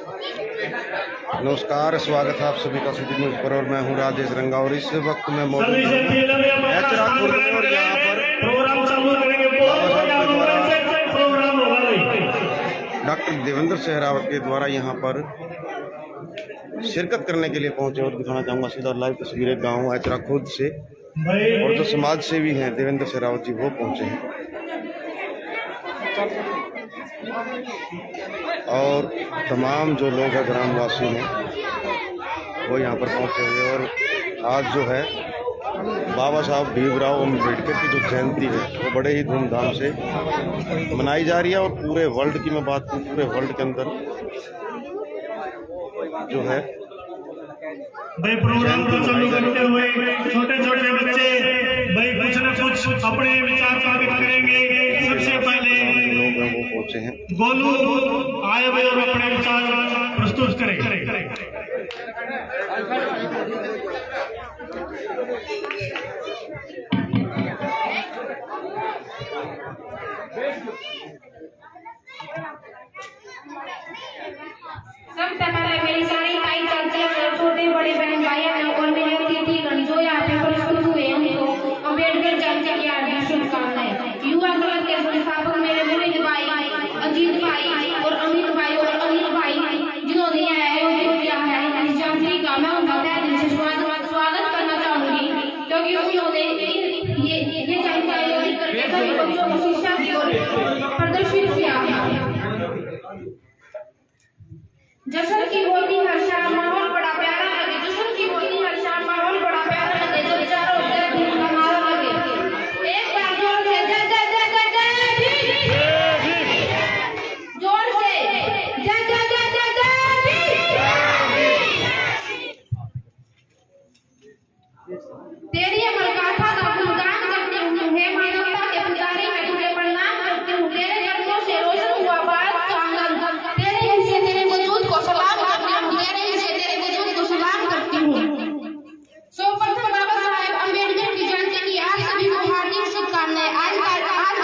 नमस्कार, स्वागत है आप सभी का सिटी न्यूज पर और मैं हूं राजेश रंगा और इस वक्त मैं मौजूद हूं और यहाँ पर डॉक्टर देवेंद्र सहरावत के द्वारा यहाँ पर शिरकत करने के लिए पहुंचे और दिखाना चाहूँगा सीधा लाइव तस्वीरें गाँव ऐचरा खुद से और जो समाज सेवी हैं देवेंद्र सहरावत जी वो पहुंचे हैं और तमाम जो लोग हैं ग्रामवासी हैं वो यहाँ पर पहुंचे हुए और आज जो है बाबा साहब भीमराव अम्बेडकर की जो जयंती है वो बड़े ही धूमधाम से मनाई जा रही है और पूरे वर्ल्ड की मैं बात करूँ पूरे वर्ल्ड के अंदर जो है भाई प्रोग्राम को चालू करते हुए छोटे छोटे बच्चे भाई कुछ न कुछ अपने विचार साबित करेंगे। सबसे पहले लोग हैं वो पहुंचे हैं, गोलू आए हुए और अपने विचार प्रस्तुत करें। सबसे पहले मेरी सारी ताई चाची और छोटे बड़े बहन भाई हैं और मेरे अतिथिगण जो यहाँ पे प्रस्तुत हुए हैं उनको अम्बेडकर जयंती की हार्दिक शुभकामनाएं। युवा क्लब के संस्थापक मेरे मोहित भाई, अजीत भाई और अमित भाई और अनिल भाई जिन्होंने यह आयोजन किया है इस जयंती का मैं उनका तहे दिल से स्वागत करना चाहूंगी क्योंकि उन्होंने ये जयंती आयोजित करके सभी बच्चों को शिक्षा की ओर प्रदर्शित किया है। जश्न की होती हर शाम माहौल बड़ा प्यारा लगे, जश्न की होती हर शाम माहौल बड़ा प्यारा लगे, जब चारों तरफ धूम का नारा लगे। एक बार जोर से जय जय जय जय जय भीम, जोर से जय जय जय जय जय भीम। तेरी अमर गाथा का गुणगान करती हूँ, हे मानवता के पुजारी मैं तुझे प्रणाम करती हूँ। तेरे कदमों से रोशन हुआ भारत का आंगन, तेरे हिस्से तेरे वजूद को सलाम करती हूँ, तेरे हिस्से तेरे वजूद को सलाम करती हूँ। सर्वप्रथम बाबा साहेब अम्बेडकर की जयंती की आप सभी को हार्दिक शुभकामनाएं। आज इस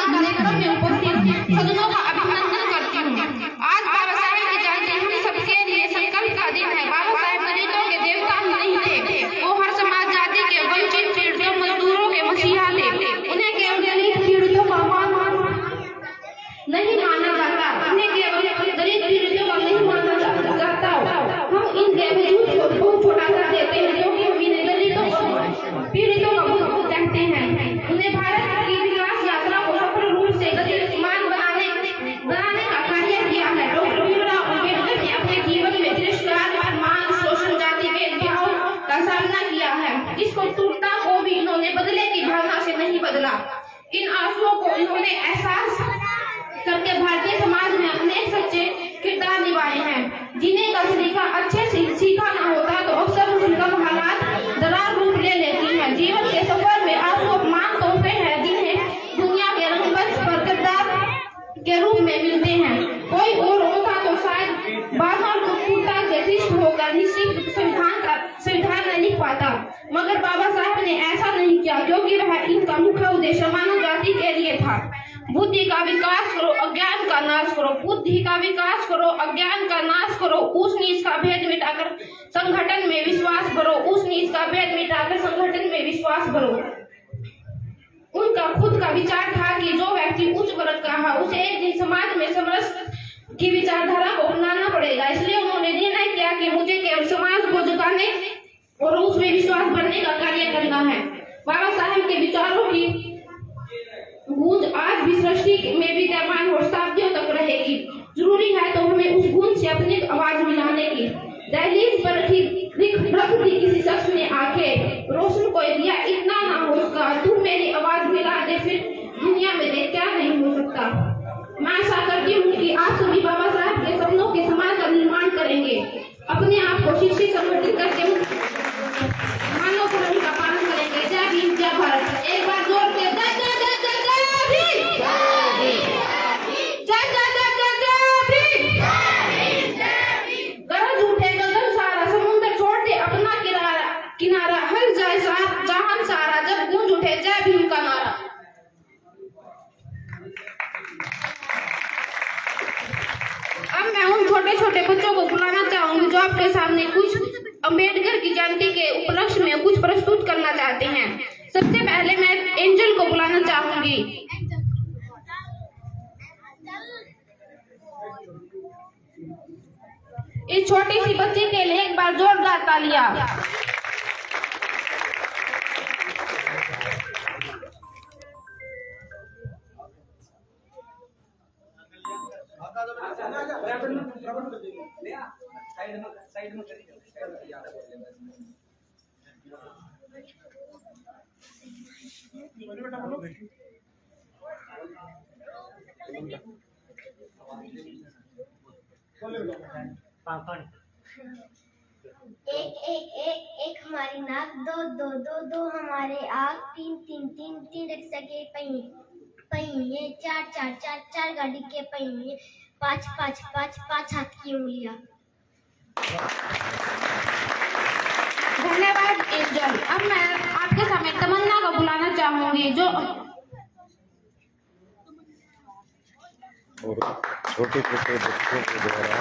कार्यक्रम में उपस्थित सदनों का अभिनंदन करती हूँ। आज बाबा साहेब की जयंती हम सबके लिए संकल्प का दिन है। बाबा साहेब दलितों के देवता ही नहीं थे, वो हर समाज जाति के वंचित पीड़ितों मजदूरों के मसीहा थे। उन्हें केवल दलित पीड़ितों का नहीं माना जाता, उन्हें केवल दलित पीड़ितों का नहीं माना जाता। हम इन वजूद को बहुत छोटा कर देते हैं क्योंकि हम इन्हें दलितों और पीड़ितों का बहुत कहते हैं। उन्हें भारत की विकास यात्रा को सफल रूप से गतिमान बनाने का कार्य किया है। डॉक्टर भीमराव अम्बेडकर ने अपने जीवन में तिरस्कार, अपमान, शोषण, जाति भेदभाव का सामना किया है। इस कठोरता को भी इन्होंने बदले की भावना से नहीं बदला। इन आंसुओं को इन्होंने एहसास करके भारतीय समाज में अपने सच्चे किरदार निभाए हैं। जिन्हें का सलीका अच्छे से सीखा न होता तो अक्सर मुश्किल हालात दरार रूप ले लेती हैं। जीवन के सफर में आंसू अपमान तोहफे हैं जिन्हें दुनिया के रंगमंच पर किरदार के रूप में मिलते हैं। कोई और होता तो शायद बाहर टूटा जतिष्ठ होकर निश्चित संविधान नहीं लिख पाता, मगर बाबा साहब ने ऐसा नहीं किया क्योंकि वह इनका मुख्य उद्देश्य मानव जाति के लिए था। बुद्धि का विकास करो, अज्ञान का नाश करो। बुद्धि का विकास करो, अज्ञान का नाश करो। ऊंच नीच का भेद मिटाकर संगठन में विश्वास करो। ऊंच नीच का भेद मिटाकर संगठन में विश्वास करो। उनका खुद का विचार था कि जो व्यक्ति उच्च वर्ग का है उसे एक दिन समाज में समरस की विचारधारा को अपनाना पड़ेगा। इसलिए उन्होंने निर्णय किया कि मुझे केवल समाज को जगाने और उसमें विश्वास बढ़ने का कार्य करना है। बाबा साहब के विचारों की गूंज आज भी सृष्टि में विद्यमान और शताब्दियों तक रहेगी। जरूरी है तो हमें उस गूंज से अपनी आवाज मिलाने की। दहलीज पर रख दी किसी शख्स ने आंखें, रोशन को दिया इतना ना हो सका। तू मेरी आवाज मिला दे फिर दुनिया में देख क्या नहीं हो सकता। मैं आशा करती हूँ कि आप सभी बाबा साहब के सपनों के समाज का निर्माण करेंगे। अपने आप को शिक्षित संगठित करके मानव धर्म का पालन करेंगे। जय भीम, जय भारत। एक बार जोर से जय जय जय जय जय भीम, जय जय जय जय जय भीम। गरज उठे गगन सारा, समुद्र छोड़ दे अपना किनारा, हल जाए जहान सारा, जब गूंज उठे जय भीम का नारा। अब मैं उन छोटे छोटे छोटे बच्चों को बुलाना चाहूंगी जो आपके सामने कुछ अम्बेडकर की जयंती के उपलक्ष्य में कुछ प्रस्तुत करना चाहते हैं। सबसे पहले मैं एंजल को बुलाना चाहूंगी। इस छोटी सी बच्ची के लिए एक बार जोरदार तालियां। एक हमारी नाक, दो दो दो दो हमारे आग, तीन तीन तीन तीन रिक्शा के पहिए, चार चार चार चार गाड़ी के पहिए, पाँच पाँच पाँच पाँच हाथ की उंगलियां। धन्यवाद एंजल। अब मैं आपके सामने तमन्ना को बुलाना चाहूंगी जो और छोटे छोटे बच्चों के द्वारा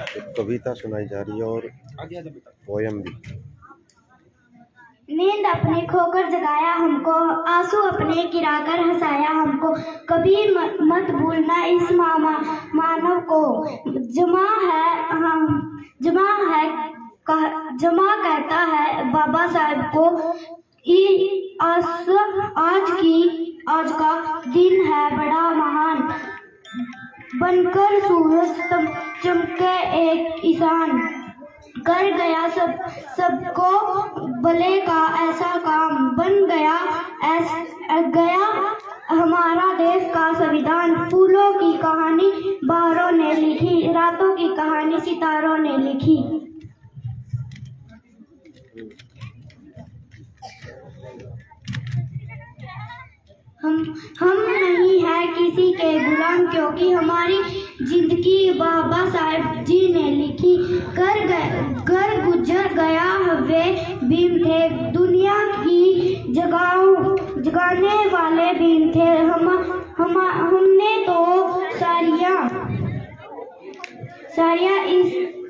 एक कविता सुनाई जा रही है और पोयम भी। नींद अपने खोकर जगाया हमको, आंसू अपने गिराकर हंसाया हमको, कभी मत भूलना इस मानव को, जमा कहता है बाबा साहब को। आज का दिन है बड़ा महान, बनकर सूरज चमके एक ईशान, कर गया सबको भले का ऐसा काम, बन गया हमारा देश का संविधान। फूलों की कहानी बहारों ने लिखी, रातों की कहानी सितारों ने लिखी। हम नहीं है किसी के गुलाम, क्योंकि हमारी जिंदगी बाबा साहब जी ने लिखी। कर गुजर गया वे भीम थे, दुनिया की जगाने वाले भीम थे। हमने तो सारिया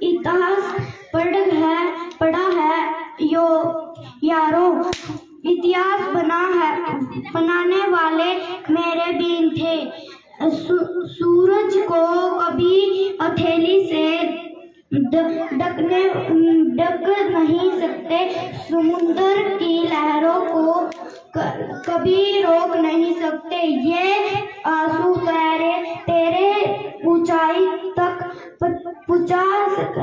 इतिहास पढ़ा है यारों, इतिहास बनाने वाले मेरे भीम थे। सूरज को कभी हथेली से ढक नहीं सकते, समुद्र की लहरों को कभी रोक नहीं सकते। ये आंसू तेरे ऊंचाई तक पहुंचा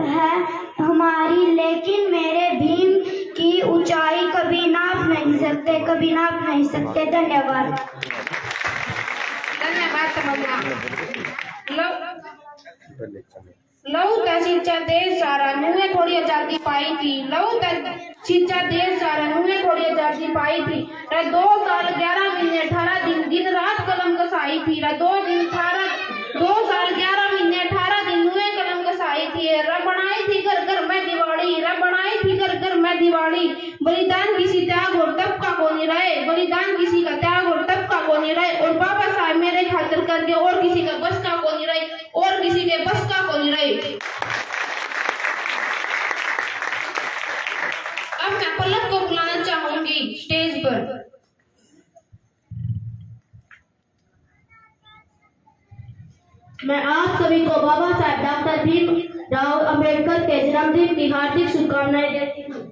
है हमारी, लेकिन मेरे भीम की ऊंचाई कभी नाप नहीं सकते। धन्यवाद। तमन्ना। लहू का शिक्षा देश सारा नुए थोड़ी आजादी पाई थी, लहू का शिक्षा देश सारा नुए थोड़ी आजादी पाई थी। 2 साल 11 महीने 18 दिन दिन रात कलम कसाई थी। 2 साल 11 महीने 18 दिन नुए कलम कसाई थी। बनाई थी घर घर में दिवाली, बनाई थी घर घर में दिवाली। बलिदान किसी त्याग और तब का को नहीं रहे, बलिदान किसी का त्याग और तब का को नहीं रहे। और बाबा साहब मेरे खातिर कर दिया और किसी का बस का को नहीं रहे, और किसी के बस का को नहीं रहे। अब मैं पलक को बुलाना चाहूंगी स्टेज पर। मैं आप सभी को बाबा साहब डॉक्टर भीमराव अंबेडकर के जन्मदिन की हार्दिक शुभकामनाएं देती हूँ।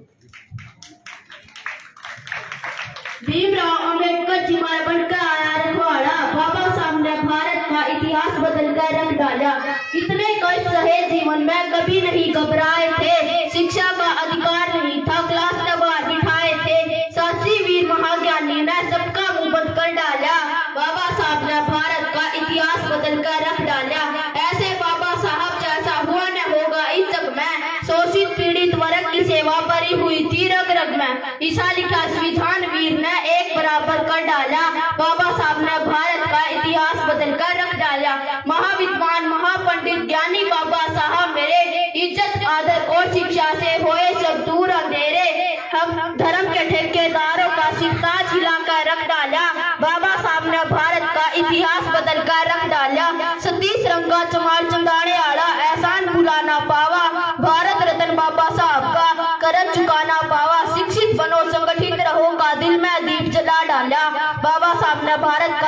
भीमराव अंबेडकर जी मारा बनकर आया रखवाड़ा, बाबा साहब ने भारत का इतिहास बदलकर रख डाला। इतने कष्ट सहे जीवन में कभी नहीं घबराए थे, शिक्षा का अधिकार नहीं था क्लास में बाहर बिठाए थे। साहसी वीर महाज्ञानी ने सबका मुंह बंद कर डाला, बाबा साहब ने भारत का इतिहास बदलकर रख डाला। ऐसे बाबा साहब जैसा हुआ न होगा इस जग में, शोषित पीड़ित वर्ग की सेवा भरी हुई थी रग रग में। ईसा लिखा संविधान वीर ने एक बराबर कर डाला, बाबा साहब ने भारत का इतिहास बदलकर रख डाला। महाविद्वान महापंडित ज्ञानी बाबा साहब मेरे, इज्जत आदर और शिक्षा से होए सब दूर अंधेरे। हम धर्म के ठेकेदारों का सिरताज हिलाकर रख डाला, बाबा साहब ने भारत का इतिहास बदलकर रख डाला। सतीश रंगा चमार चंदाड़े आड़ा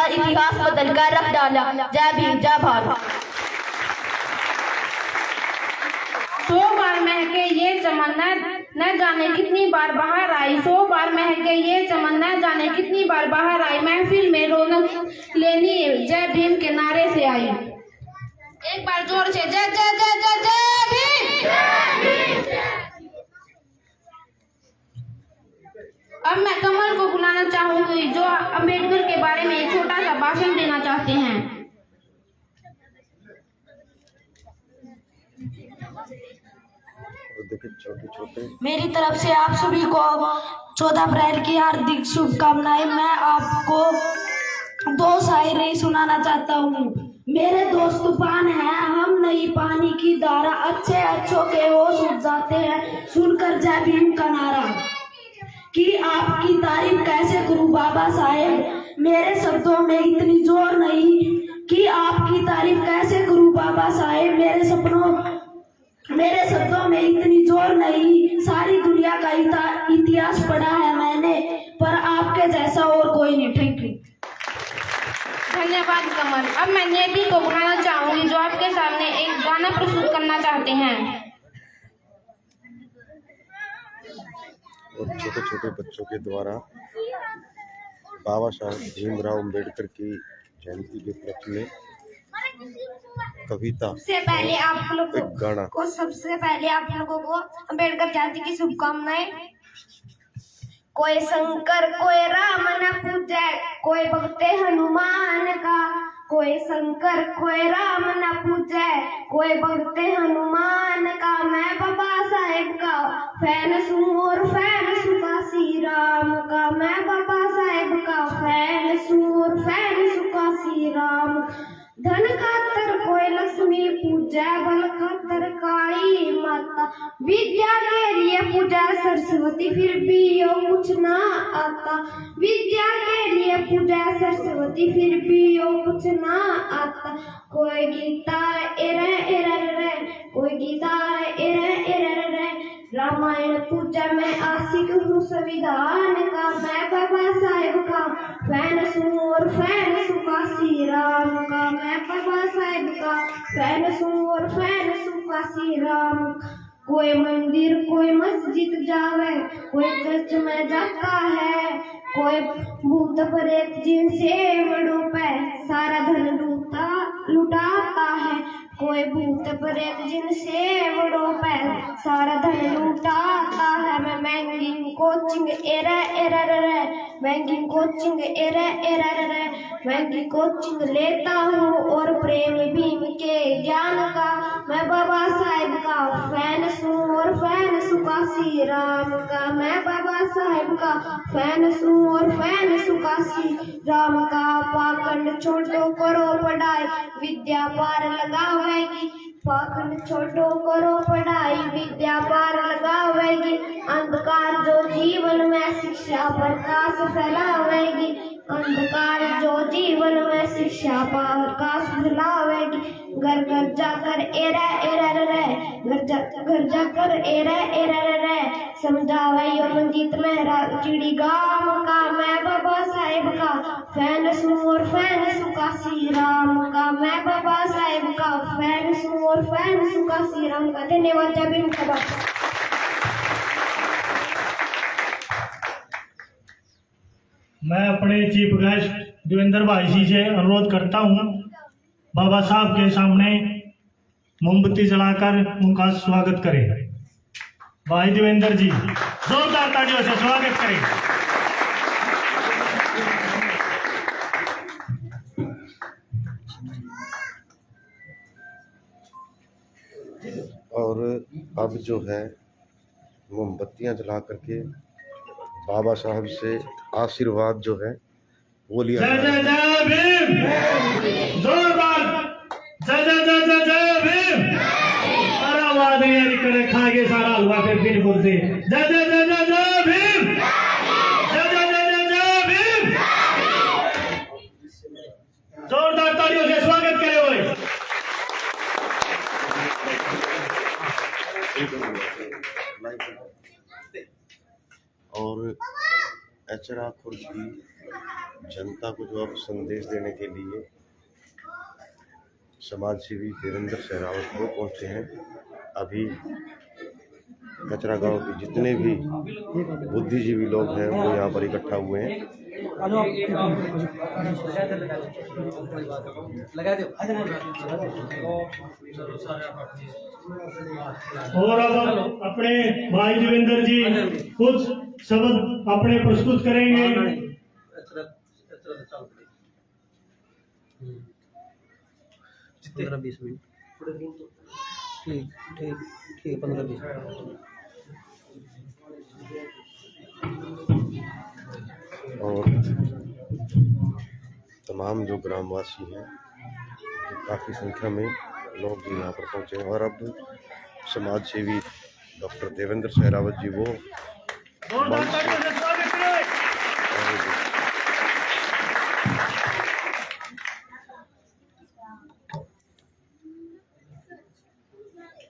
इतिहास बदलकर रख डाला। जय भीम, जय भारत। 100 बार महके ये चमन न जाने कितनी बार बाहर आई। 100 बार महके ये चमन न जाने कितनी बार बाहर आई। महफिल में रौनक लेनी जय भीम के नारे से आई। एक बार जोर से जय जय जय जय जय भीम। अब मैं कमल को बुलाना चाहूंगी जो अंबेडकर के बारे में एक छोटा सा भाषण देना चाहते हैं। देखिए छोटे छोटे मेरी तरफ से आप सभी को 14 अप्रैल की हार्दिक शुभकामनाएं। मैं आपको 2 शायरी सुनाना चाहता हूँ। मेरे दोस्त तूफान हैं, हम नहीं पानी की धारा, अच्छे अच्छों के होश उठ जाते हैं सुनकर जय भीम का नारा। कि आपकी तारीफ कैसे करूं बाबा साहेब, मेरे शब्दों में इतनी जोर नहीं। कि आपकी तारीफ कैसे करूं बाबा साहेब, मेरे शब्दों में इतनी जोर नहीं। सारी दुनिया का इतिहास पढ़ा है मैंने, पर आपके जैसा और कोई नहीं। Thank you. धन्यवाद कमल। अब मैं नेटी को बुलाना चाहूंगी जो आपके सामने एक गाना प्रस्तुत करना चाहते हैं। और छोटे छोटे बच्चों के द्वारा बाबा साहब भीमराव अम्बेडकर की जयंती के उपलक्ष्य में कविता सबसे पहले आप लोगों एक गाना को अम्बेडकर जयंती की शुभकामनाएं। कोई शंकर कोई राम न पूजे, कोई भक्ते हनुमान का। कोई शंकर कोई राम न पूजे, कोई भक्ते हनुमान का। मैं बाबा साहेब का फैन हूँ और फैन हूँ काशी राम का। मैं बाबा साहेब का फैन हूँ और फैन हूँ काशी राम। धन खातर कोई लक्ष्मी पूजा, बल खातर काली माता। विद्या के लिए पूजा सरस्वती, फिर भी यो कुछ ना आता। विद्या के लिए पूजा सरस्वती, फिर भी यो कुछ ना आता। कोई गीता एरे एरे रे, कोई गीता एरे एरे रे। रामायण पूजा में आशिक हूँ संविधान का। मैं बाबा साहेब का फैन हूँ और फैन हूँ काशी राम का। मैं बाबा साहेब का फैन हूँ और फैन हूँ काशी राम। कोई मंदिर कोई मस्जिद जावे, कोई चर्च में जाता है। कोई भूत प्रेत जिनसे बड़ों पे सारा धन लुटाता है। कोई भूत प्रेत जिनसे बड़ों पे सारा धन लुटाता है। मैं बैंकिंग कोचिंग एरे एरे रे, बैंकिंग कोचिंग एरे एरे रे। बैंकिंग कोचिंग लेता हूँ और प्रेम भीम के ज्ञान का। मैं बाबा साहेब का फैन हूँ और फैन हूँ काशी राम का। मैं बाबा साहेब का फैन हूँ और फैन हूँ काशी राम का। पाखंड छोड़ो करो पढ़ाई, विद्या पार लगावेगी। पाखंड छोड़ो करो पढ़ाई, विद्या पार लगावेगी। अंधकार जो जीवन में शिक्षा प्रकाश फैलावेगी। अंधकार जो जीवन में शिक्षा प्रकाश फैलावेगी। घर घर जाकर एरा एरा रे, घर जाकर एरा एरा रे। समझावे यो मंजीत मेहरा चिड़ी गाँव का। मैं बाबा साहेब का फैन हूँ और फैन हूँ काशी राम का। मैं बाबा साहेब का फैन हूँ और फैन हूँ काशी राम का। धन्यवाद। जय भीम। मैं अपने चीफ गेस्ट देवेंद्र भाई जी से अनुरोध करता हूं बाबा साहब के सामने मोमबत्ती जलाकर उनका स्वागत करें। भाई देवेंद्र जी जोरदार तालियों से स्वागत करें। और अब जो है मोमबत्तियां जला करके बाबा साहब से आशीर्वाद जो है वो लिया जय जय जय भीम। जोरदार जय जय जय जय जय भीम। सारा आवाज नहीं करे खाएंगे सारा हलवा फिर बोलते जय जय जय जय जय भीम। जय जय जय जय जय भीम। जोरदार तालियों से स्वागत करे हुए। और एचरा खुर्द की जनता को जो अब संदेश देने के लिए समाज सेवी देवेंद्र सहरावत वो पहुंचे हैं। अभी कचरा गांव के जितने भी बुद्धिजीवी लोग हैं वो यहाँ पर इकट्ठा हुए हैं। और अब अपने भाई देवेंद्र जी कुछ शब्द अपने प्रस्तुत करेंगे। 15-20 मिनट। ठीक ठीक ठीक 15-20 मिनट। और तमाम जो ग्रामवासी हैं काफ़ी संख्या में लोग भी यहाँ पर पहुँचे हैं। और अब समाज सेवी डॉक्टर देवेंद्र सहरावत जी वो मंच से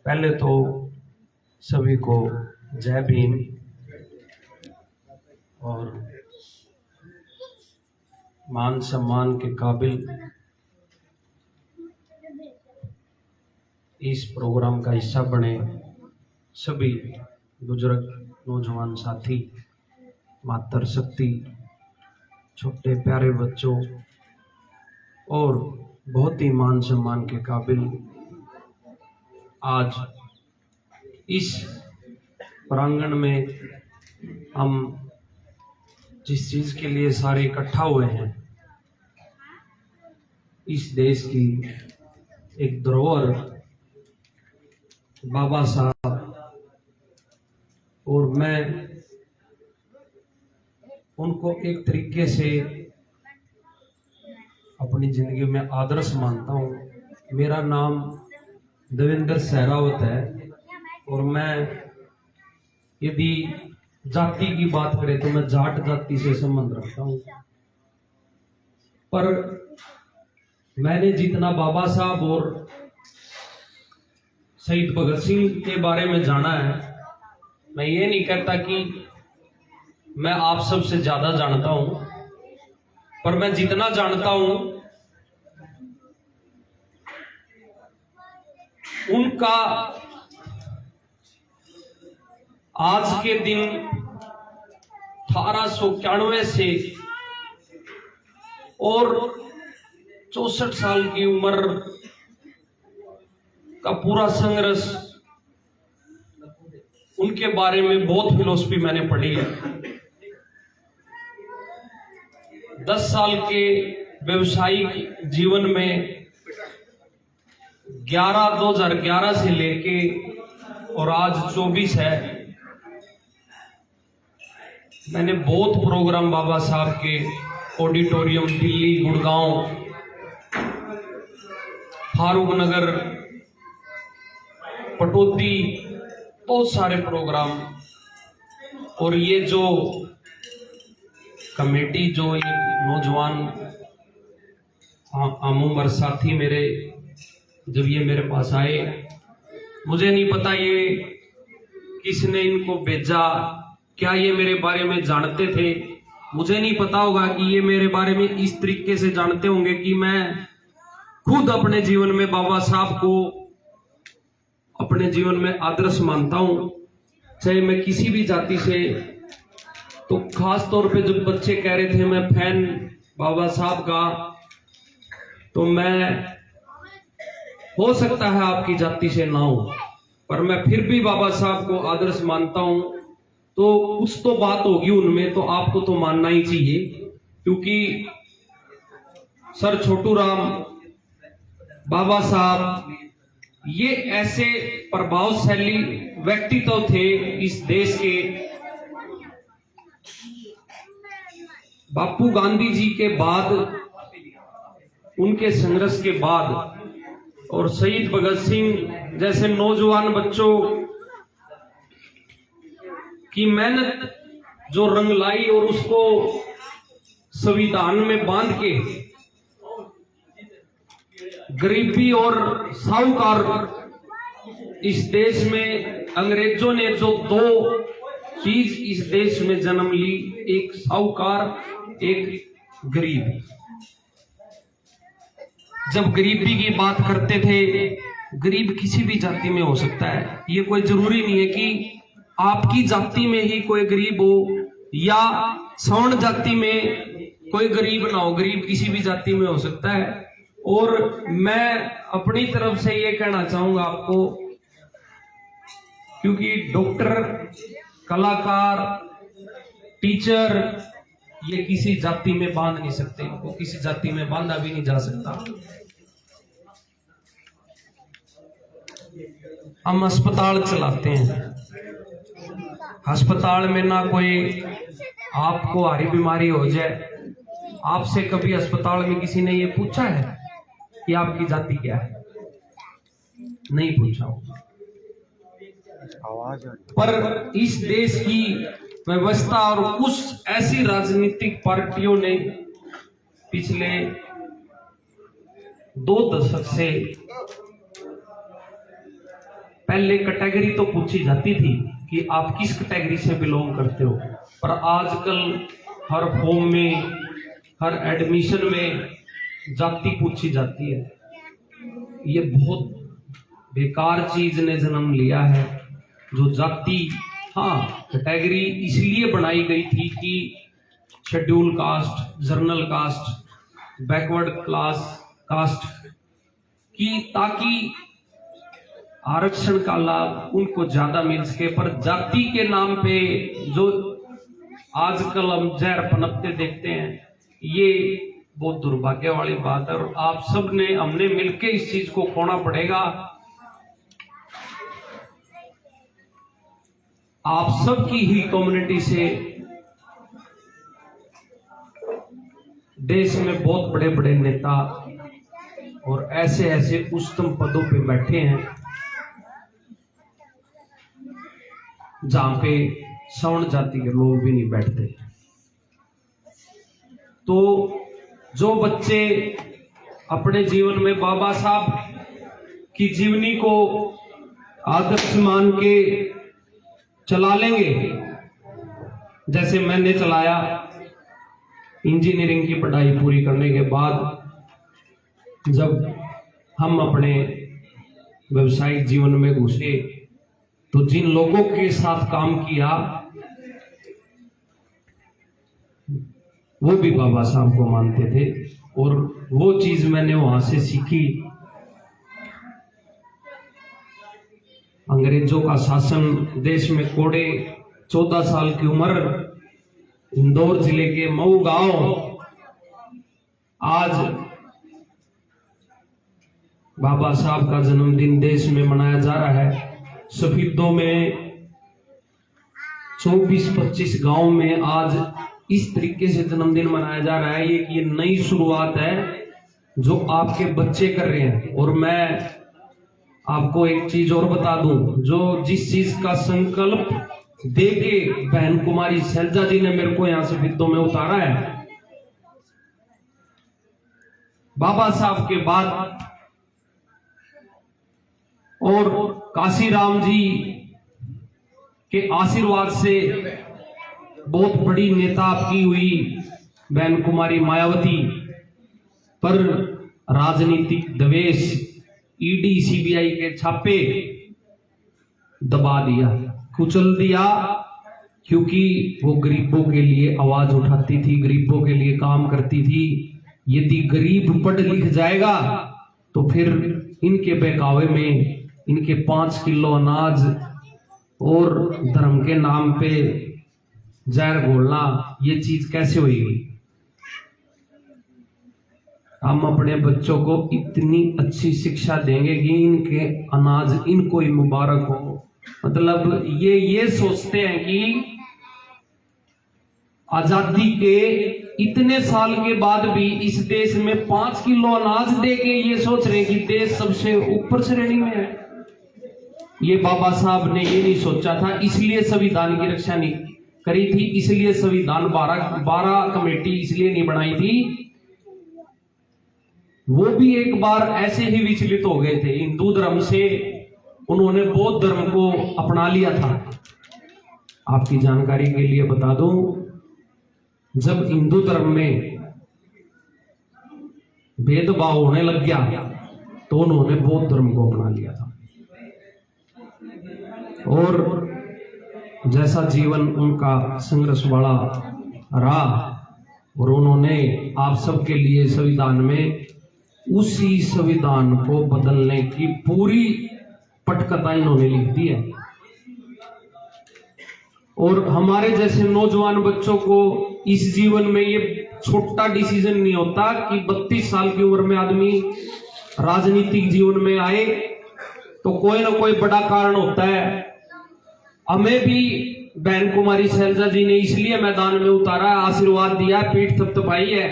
पहले तो सभी को जय भीम। और मान सम्मान के काबिल इस प्रोग्राम का हिस्सा बने सभी बुजुर्ग, नौजवान साथी, मातृशक्ति, छोटे प्यारे बच्चों और बहुत ही मान सम्मान के काबिल आज इस प्रांगण में हम जिस चीज के लिए सारे इकट्ठा हुए हैं, इस देश की एक धरोहर बाबा साहब, और मैं उनको एक तरीके से अपनी जिंदगी में आदर्श मानता हूँ। मेरा नाम देवेंद्र सहरावत है और मैं यदि जाति की बात करें तो मैं जाट जाति से संबंध रखता हूँ। पर मैंने जितना बाबा साहब और शहीद भगत सिंह के बारे में जाना है, मैं ये नहीं कहता कि मैं आप सबसे ज्यादा जानता हूं, पर मैं जितना जानता हूं उनका आज के दिन 1891 से और 64 साल की उम्र का पूरा संघर्ष, उनके बारे में बहुत फिलॉसफी मैंने पढ़ी है। 10 साल के व्यवसायिक जीवन में 2011 से लेके और आज 24 है, मैंने बहुत प्रोग्राम बाबा साहब के ऑडिटोरियम दिल्ली, गुड़गांव, फारूक नगर, पटौदी, बहुत सारे प्रोग्राम। और ये जो कमेटी, जो ये नौजवान आम उम्र साथी मेरे, जब ये मेरे पास आए, मुझे नहीं पता ये किसने इनको भेजा, क्या ये मेरे बारे में जानते थे, मुझे नहीं पता होगा कि ये मेरे बारे में इस तरीके से जानते होंगे कि मैं खुद अपने जीवन में बाबा साहब को अपने जीवन में आदर्श मानता हूं, चाहे मैं किसी भी जाति से। तो खास तौर पे जब बच्चे कह रहे थे मैं फैन बाबा साहब का, तो मैं, हो सकता है आपकी जाति से ना हो, पर मैं फिर भी बाबा साहब को आदर्श मानता हूं। तो कुछ तो बात होगी उनमें, तो आपको तो मानना ही चाहिए, क्योंकि सर छोटू राम, बाबा साहब, ये ऐसे प्रभावशाली व्यक्तित्व थे इस देश के। बापू गांधी जी के बाद, उनके संघर्ष के बाद, और शहीद भगत सिंह जैसे नौजवान बच्चों की मेहनत जो रंग लाई और उसको संविधान में बांध के गरीबी और साहूकार, इस देश में अंग्रेजों ने जो दो चीज इस देश में जन्म ली, एक साहूकार, एक गरीब। जब गरीबी की बात करते थे, गरीब किसी भी जाति में हो सकता है, ये कोई जरूरी नहीं है कि आपकी जाति में ही कोई गरीब हो या सवर्ण जाति में कोई गरीब ना हो, गरीब किसी भी जाति में हो सकता है। और मैं अपनी तरफ से ये कहना चाहूंगा आपको, क्योंकि डॉक्टर, कलाकार, टीचर ये किसी जाति में बांध नहीं सकते, इनको किसी जाति में बांधा भी नहीं जा सकता। हम अस्पताल चलाते हैं, अस्पताल में ना कोई आपको भारी बीमारी हो जाए, आपसे कभी अस्पताल में किसी ने ये पूछा है कि आपकी जाति क्या है? नहीं पूछा होगा। पर इस देश की व्यवस्था और कुछ ऐसी राजनीतिक पार्टियों ने पिछले 2 दशक से, पहले कैटेगरी तो पूछी जाती थी कि आप किस कैटेगरी से बिलोंग करते हो, पर आजकल हर फॉर्म में, हर एडमिशन में जाति पूछी जाती है। ये बहुत बेकार चीज ने जन्म लिया है, जो जाति, हाँ कैटेगरी इसलिए बनाई गई थी कि schedule caste, general caste, backward class caste की, ताकि आरक्षण का लाभ उनको ज्यादा मिल सके। पर जाति के नाम पे जो आजकल हम जहर पनपते देखते हैं, ये बहुत दुर्भाग्य वाली बात है। और आप सब ने, हमने मिलकर इस चीज को खोना पड़ेगा। आप सब की ही कम्युनिटी से देश में बहुत बड़े बड़े नेता और ऐसे ऐसे उच्चतम पदों पे बैठे हैं जहां पे सवर्ण जाति के लोग भी नहीं बैठते। तो जो बच्चे अपने जीवन में बाबा साहब की जीवनी को आदर्श मान के चला लेंगे, जैसे मैंने चलाया, इंजीनियरिंग की पढ़ाई पूरी करने के बाद जब हम अपने व्यवसायिक जीवन में घुसे, तो जिन लोगों के साथ काम किया वो भी बाबा साहब को मानते थे, और वो चीज मैंने वहां से सीखी। अंग्रेजों का शासन देश में कोड़े, 14 साल की उम्र, इंदौर जिले के मऊ गांव, आज बाबा साहब का जन्मदिन देश में मनाया जा रहा है। सफीदों में 24-25 गांव में आज इस तरीके से जन्मदिन मनाया जा रहा है। ये नई शुरुआत है जो आपके बच्चे कर रहे हैं। और मैं आपको एक चीज और बता दूं, जो जिस चीज का संकल्प दे के बहन कुमारी शैलजा जी ने मेरे को यहां से विद्यों में उतारा है, बाबा साहब के बाद और काशीराम जी के आशीर्वाद से बहुत बड़ी नेता आपकी हुई बहन कुमारी मायावती, पर राजनीतिक दवेश, ईडी सीबीआई के छापे दबा दिया, कुचल दिया, क्योंकि वो गरीबों के लिए आवाज उठाती थी, गरीबों के लिए काम करती थी। यदि गरीब पढ़ लिख जाएगा तो फिर इनके बहकावे में इनके 5 किलो अनाज और धर्म के नाम पे जहर घोलना, ये चीज कैसे होगी? हम अपने बच्चों को इतनी अच्छी शिक्षा देंगे कि इनके अनाज इनको ही मुबारक हो। मतलब ये सोचते हैं कि आजादी के इतने साल के बाद भी इस देश में 5 किलो अनाज दे के ये सोच रहे हैं कि देश सबसे ऊपर श्रेणी में है। ये बाबा साहब ने ये नहीं सोचा था, इसलिए संविधान की रक्षा नहीं करी थी, इसलिए संविधान 12 कमेटी इसलिए नहीं बनाई थी। वो भी एक बार ऐसे ही विचलित हो गए थे हिंदू धर्म से, उन्होंने बौद्ध धर्म को अपना लिया था। आपकी जानकारी के लिए बता दूं, जब हिंदू धर्म में भेदभाव होने लग गया तो उन्होंने बौद्ध धर्म को अपना लिया था। और जैसा जीवन उनका संघर्ष वाला रहा और उन्होंने आप सबके लिए संविधान में उसी संविधान को बदलने की पूरी पटकथा इन्होंने लिख दी है। और हमारे जैसे नौजवान बच्चों को इस जीवन में ये छोटा डिसीजन नहीं होता कि 32 साल की उम्र में आदमी राजनीतिक जीवन में आए, तो कोई ना कोई बड़ा कारण होता है। हमें भी बहन कुमारी शैलजा जी ने इसलिए मैदान में उतारा, आशीर्वाद दिया, पीठ थपथपाई है,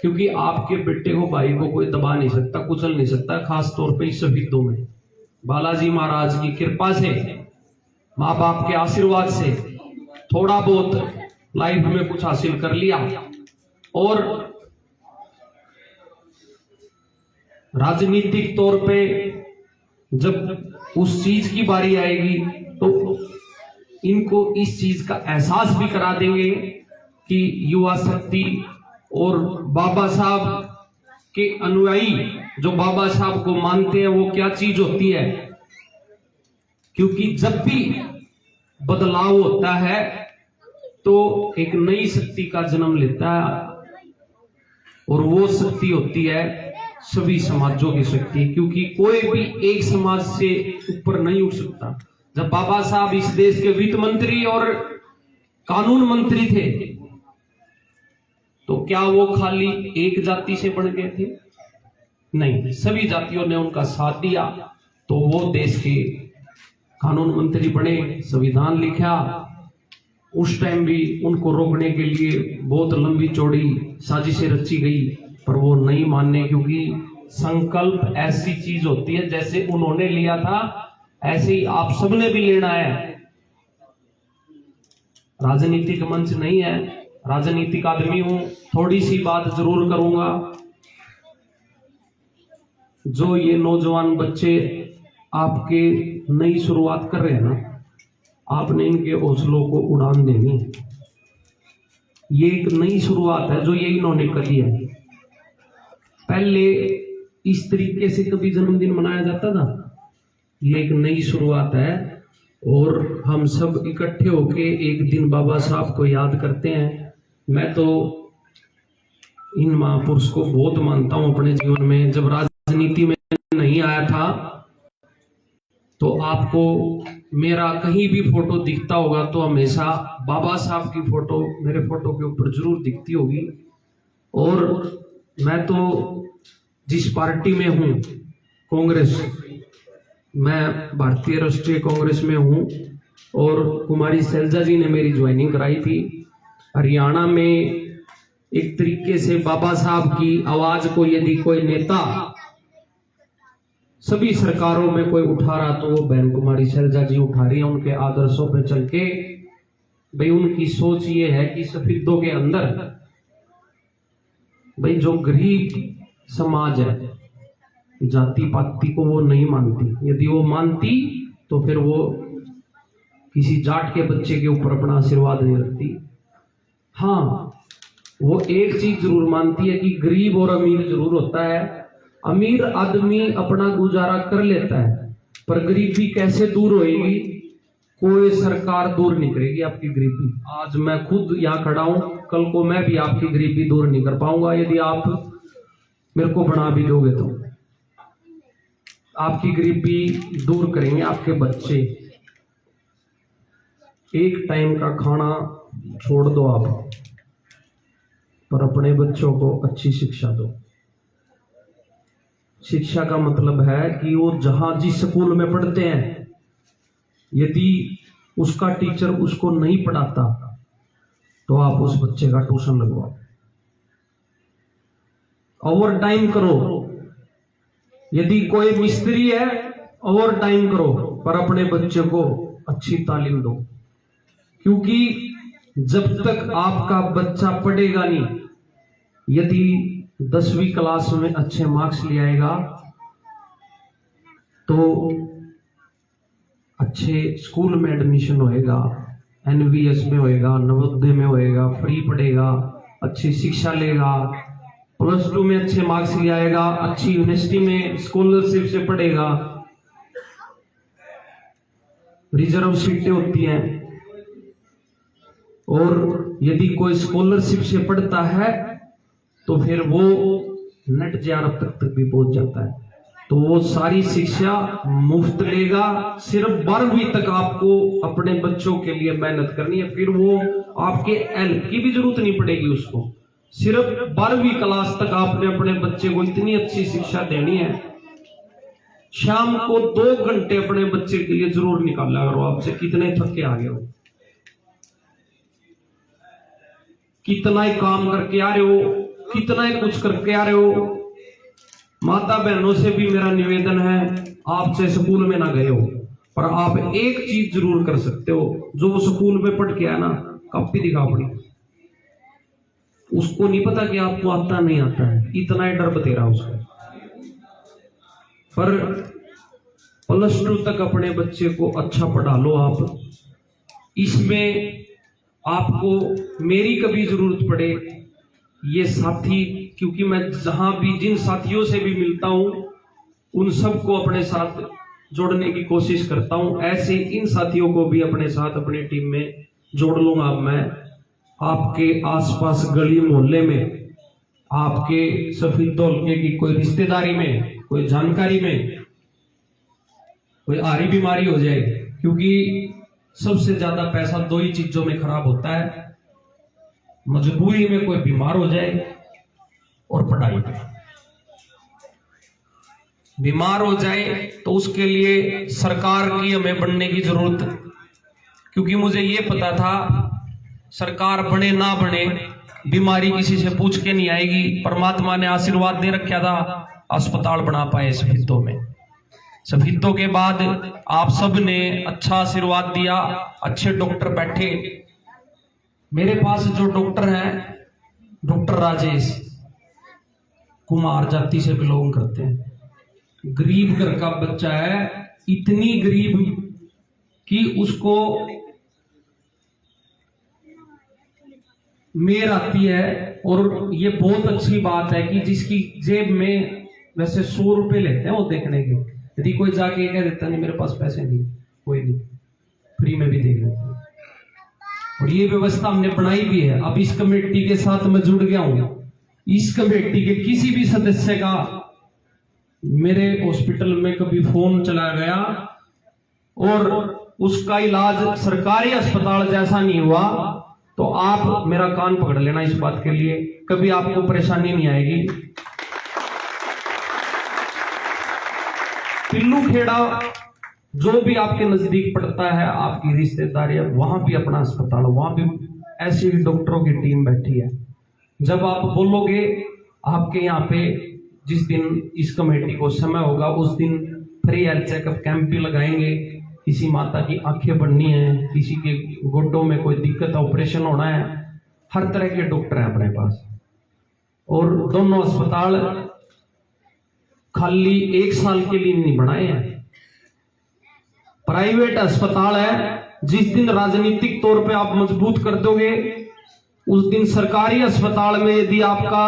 क्योंकि आपके बेटे को, भाई को कोई दबा नहीं सकता, कुचल नहीं सकता। खास तौर पे इस शहीदों में बालाजी महाराज की कृपा से, माँ बाप के आशीर्वाद से थोड़ा बहुत लाइफ में कुछ हासिल कर लिया। और राजनीतिक तौर पे जब उस चीज की बारी आएगी तो इनको इस चीज का एहसास भी करा देंगे कि युवा शक्ति और बाबा साहब के अनुयायी जो बाबा साहब को मानते हैं वो क्या चीज होती है। क्योंकि जब भी बदलाव होता है तो एक नई शक्ति का जन्म लेता है और वो शक्ति होती है सभी समाजों की शक्ति, क्योंकि कोई भी एक समाज से ऊपर नहीं उठ सकता। जब बाबा साहब इस देश के वित्त मंत्री और कानून मंत्री थे तो क्या वो खाली एक जाति से बन गए थे? नहीं, सभी जातियों ने उनका साथ दिया तो वो देश के कानून मंत्री बने, संविधान लिखा। उस टाइम भी उनको रोकने के लिए बहुत लंबी चौड़ी साजिशें रची गई, पर वो नहीं मानने, क्योंकि संकल्प ऐसी चीज होती है जैसे उन्होंने लिया था ऐसे ही आप सबने भी लेना है। राजनीतिक मंच नहीं है, राजनीतिक आदमी हूं, थोड़ी सी बात जरूर करूंगा। जो ये नौजवान बच्चे आपके नई शुरुआत कर रहे हैं ना, आपने इनके हौसलों को उड़ान देनी है। ये एक नई शुरुआत है जो ये इन्होंने करी है। पहले इस तरीके से कभी जन्मदिन मनाया जाता था? ये एक नई शुरुआत है और हम सब इकट्ठे होके एक दिन बाबा साहब को याद करते हैं। मैं तो इन महापुरुष को बहुत मानता हूं अपने जीवन में। जब राजनीति में नहीं आया था तो आपको मेरा कहीं भी फोटो दिखता होगा तो हमेशा बाबा साहब की फोटो मेरे फोटो के ऊपर जरूर दिखती होगी। और मैं तो जिस पार्टी में हूं, कांग्रेस, मैं भारतीय राष्ट्रीय कांग्रेस में हूं और कुमारी शैलजा जी ने मेरी ज्वाइनिंग कराई थी। हरियाणा में एक तरीके से बाबा साहब की आवाज को यदि कोई नेता सभी सरकारों में कोई उठा रहा तो वो बहन कुमारी शैलजा जी उठा रही है। उनके आदर्शों पे चल के, भाई उनकी सोच ये है कि सफेदों के अंदर भाई जो गरीब समाज है, जाति पाति को वो नहीं मानती। यदि वो मानती तो फिर वो किसी जाट के बच्चे के ऊपर अपना आशीर्वाद नहीं रखती। हाँ, वो एक चीज जरूर मानती है कि गरीब और अमीर जरूर होता है। अमीर आदमी अपना गुजारा कर लेता है, पर गरीबी कैसे दूर होएगी? कोई सरकार दूर नहीं करेगी आपकी गरीबी। आज मैं खुद यहाँ खड़ा हूं, कल को मैं भी आपकी गरीबी दूर नहीं कर पाऊंगा। यदि आप मेरे को बना भी दोगे तो आपकी गरीबी दूर करेंगे आपके बच्चे। एक टाइम का खाना छोड़ दो आप, पर अपने बच्चों को अच्छी शिक्षा दो। शिक्षा का मतलब है कि वो जहां जिस स्कूल में पढ़ते हैं, यदि उसका टीचर उसको नहीं पढ़ाता तो आप उस बच्चे का ट्यूशन लगवाओ। ओवर टाइम करो। यदि कोई मिस्त्री है, ओवर टाइम करो, पर अपने बच्चे को अच्छी तालीम दो। क्योंकि जब तक आपका बच्चा पढ़ेगा नहीं, यदि 10वीं क्लास में अच्छे मार्क्स ले आएगा तो अच्छे स्कूल में एडमिशन होएगा, NVS में होएगा, नवोदय में होएगा, फ्री पढ़ेगा, अच्छी शिक्षा लेगा, +2 में अच्छे मार्क्स ले आएगा, अच्छी यूनिवर्सिटी में स्कॉलरशिप से पढ़ेगा, रिजर्व सीटें होती हैं, और यदि कोई स्कॉलरशिप से पढ़ता है तो फिर वो नेट JRF तक भी पहुंच जाता है। तो वो सारी शिक्षा मुफ्त लेगा। सिर्फ 12वीं तक आपको अपने बच्चों के लिए मेहनत करनी है, फिर वो आपके हेल्प की भी जरूरत नहीं पड़ेगी उसको। सिर्फ 12वीं क्लास तक आपने अपने बच्चे को इतनी अच्छी शिक्षा देनी है। शाम को 2 घंटे अपने बच्चे के लिए जरूर निकाला करो, आपसे कितने थके आ गए हो, कितना ही काम करके आ रहे हो, कितना ही कुछ करके आ रहे हो। माता बहनों से भी मेरा निवेदन है, आपसे स्कूल में ना गए हो, पर आप एक चीज जरूर कर सकते हो, जो स्कूल में पढ़ के आया ना, कॉपी दिखा अपनी। उसको नहीं पता कि आपको आता नहीं आता है, इतना ही डर बतेरा उसको। पर +2 तक अपने बच्चे को अच्छा पढ़ा लो आप। इसमें आपको मेरी कभी जरूरत पड़े, ये साथी, क्योंकि मैं जहां भी जिन साथियों से भी मिलता हूं उन सबको अपने साथ जोड़ने की कोशिश करता हूं। ऐसे इन साथियों को भी अपने साथ अपनी टीम में जोड़ लूंगा। मैं आपके आसपास गली मोहल्ले में, आपके सफेद हल्के की कोई रिश्तेदारी में, कोई जानकारी में कोई आरी बीमारी हो जाए, क्योंकि सबसे ज्यादा पैसा 2 ही चीजों में खराब होता है, मजबूरी में कोई बीमार हो जाए और पढ़ाई में। बीमार हो जाए तो उसके लिए सरकार की हमें बनने की जरूरत, क्योंकि मुझे ये पता था सरकार बने ना बने, बीमारी किसी से पूछ के नहीं आएगी। परमात्मा ने आशीर्वाद दे रखा था, अस्पताल बना पाए सफीदों में। सफीदों के बाद आप सब ने अच्छा आशीर्वाद दिया, अच्छे डॉक्टर बैठे। मेरे पास जो डॉक्टर हैं, डॉक्टर राजेश कुमार जाति से बिलोंग करते हैं, गरीब घर का बच्चा है, इतनी गरीब कि उसको मेर आती है। और ये बहुत अच्छी बात है कि जिसकी जेब में वैसे 100 रुपए लेते हैं वो देखने के, यदि कोई जाके कह देता नहीं मेरे पास पैसे नहीं, कोई नहीं, फ्री में भी देख लेते हैं। और ये व्यवस्था हमने बनाई भी है। अब इस कमेटी के साथ मैं जुड़ गया हूं। इस कमेटी के किसी भी सदस्य का मेरे हॉस्पिटल में कभी फोन चला गया और उसका इलाज सरकारी अस्पताल जैसा नहीं हुआ, तो आप मेरा कान पकड़ लेना इस बात के लिए, कभी आपको परेशानी नहीं आएगी। पिल्लू खेड़ा जो भी आपके नजदीक पड़ता है, आपकी रिश्तेदारी, वहां भी अपना अस्पताल, वहां भी ऐसी डॉक्टरों की टीम बैठी है। जब आप बोलोगे, आपके यहाँ पे जिस दिन इस कमेटी को समय होगा उस दिन फ्री हेल्थ चेकअप कैंप भी लगाएंगे। किसी माता की आंखें बननी है, किसी के गोड्डों में कोई दिक्कत, ऑपरेशन होना है, हर तरह के डॉक्टर हैं अपने पास। और दोनों अस्पताल खाली 1 साल के लिए नहीं बनाए हैं, प्राइवेट अस्पताल है। जिस दिन राजनीतिक तौर पे आप मजबूत कर दोगे, उस दिन सरकारी अस्पताल में यदि आपका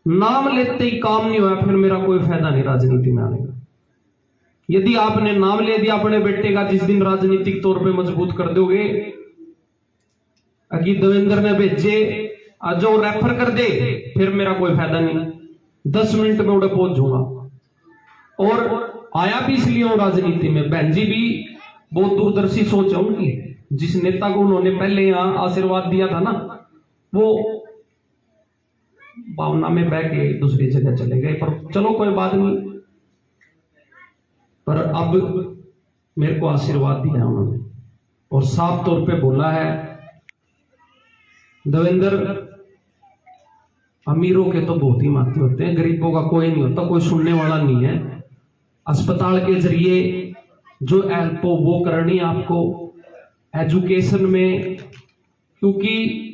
नाम लेते ही काम नहीं हुआ, फिर मेरा कोई फायदा नहीं राजनीति में आने का। यदि आपने नाम ले दिया अपने बेटे का, जिस दिन राजनीतिक तौर पे मजबूत कर दोगे, अगी देवेंद्र ने भेजे जो रेफर कर दे, फिर मेरा कोई फायदा नहीं, 10 मिनट में उड़े पहुंच जाऊंगा। और आया भी इसलिए हूं राजनीति में, बहन जी भी बहुत दूरदर्शी सोच है उनकी। जिस नेता को उन्होंने पहले यहां आशीर्वाद दिया था ना, वो भावना में बह के दूसरी जगह चले गए, पर चलो कोई बात नहीं। पर अब मेरे को आशीर्वाद दिया उन्होंने और साफ तौर पे बोला है, देवेंद्र अमीरों के तो बहुत ही माथे होते हैं, गरीबों का कोई नहीं होता, कोई सुनने वाला नहीं है। अस्पताल के जरिए जो हेल्प हो वो करनी आपको, एजुकेशन में, क्योंकि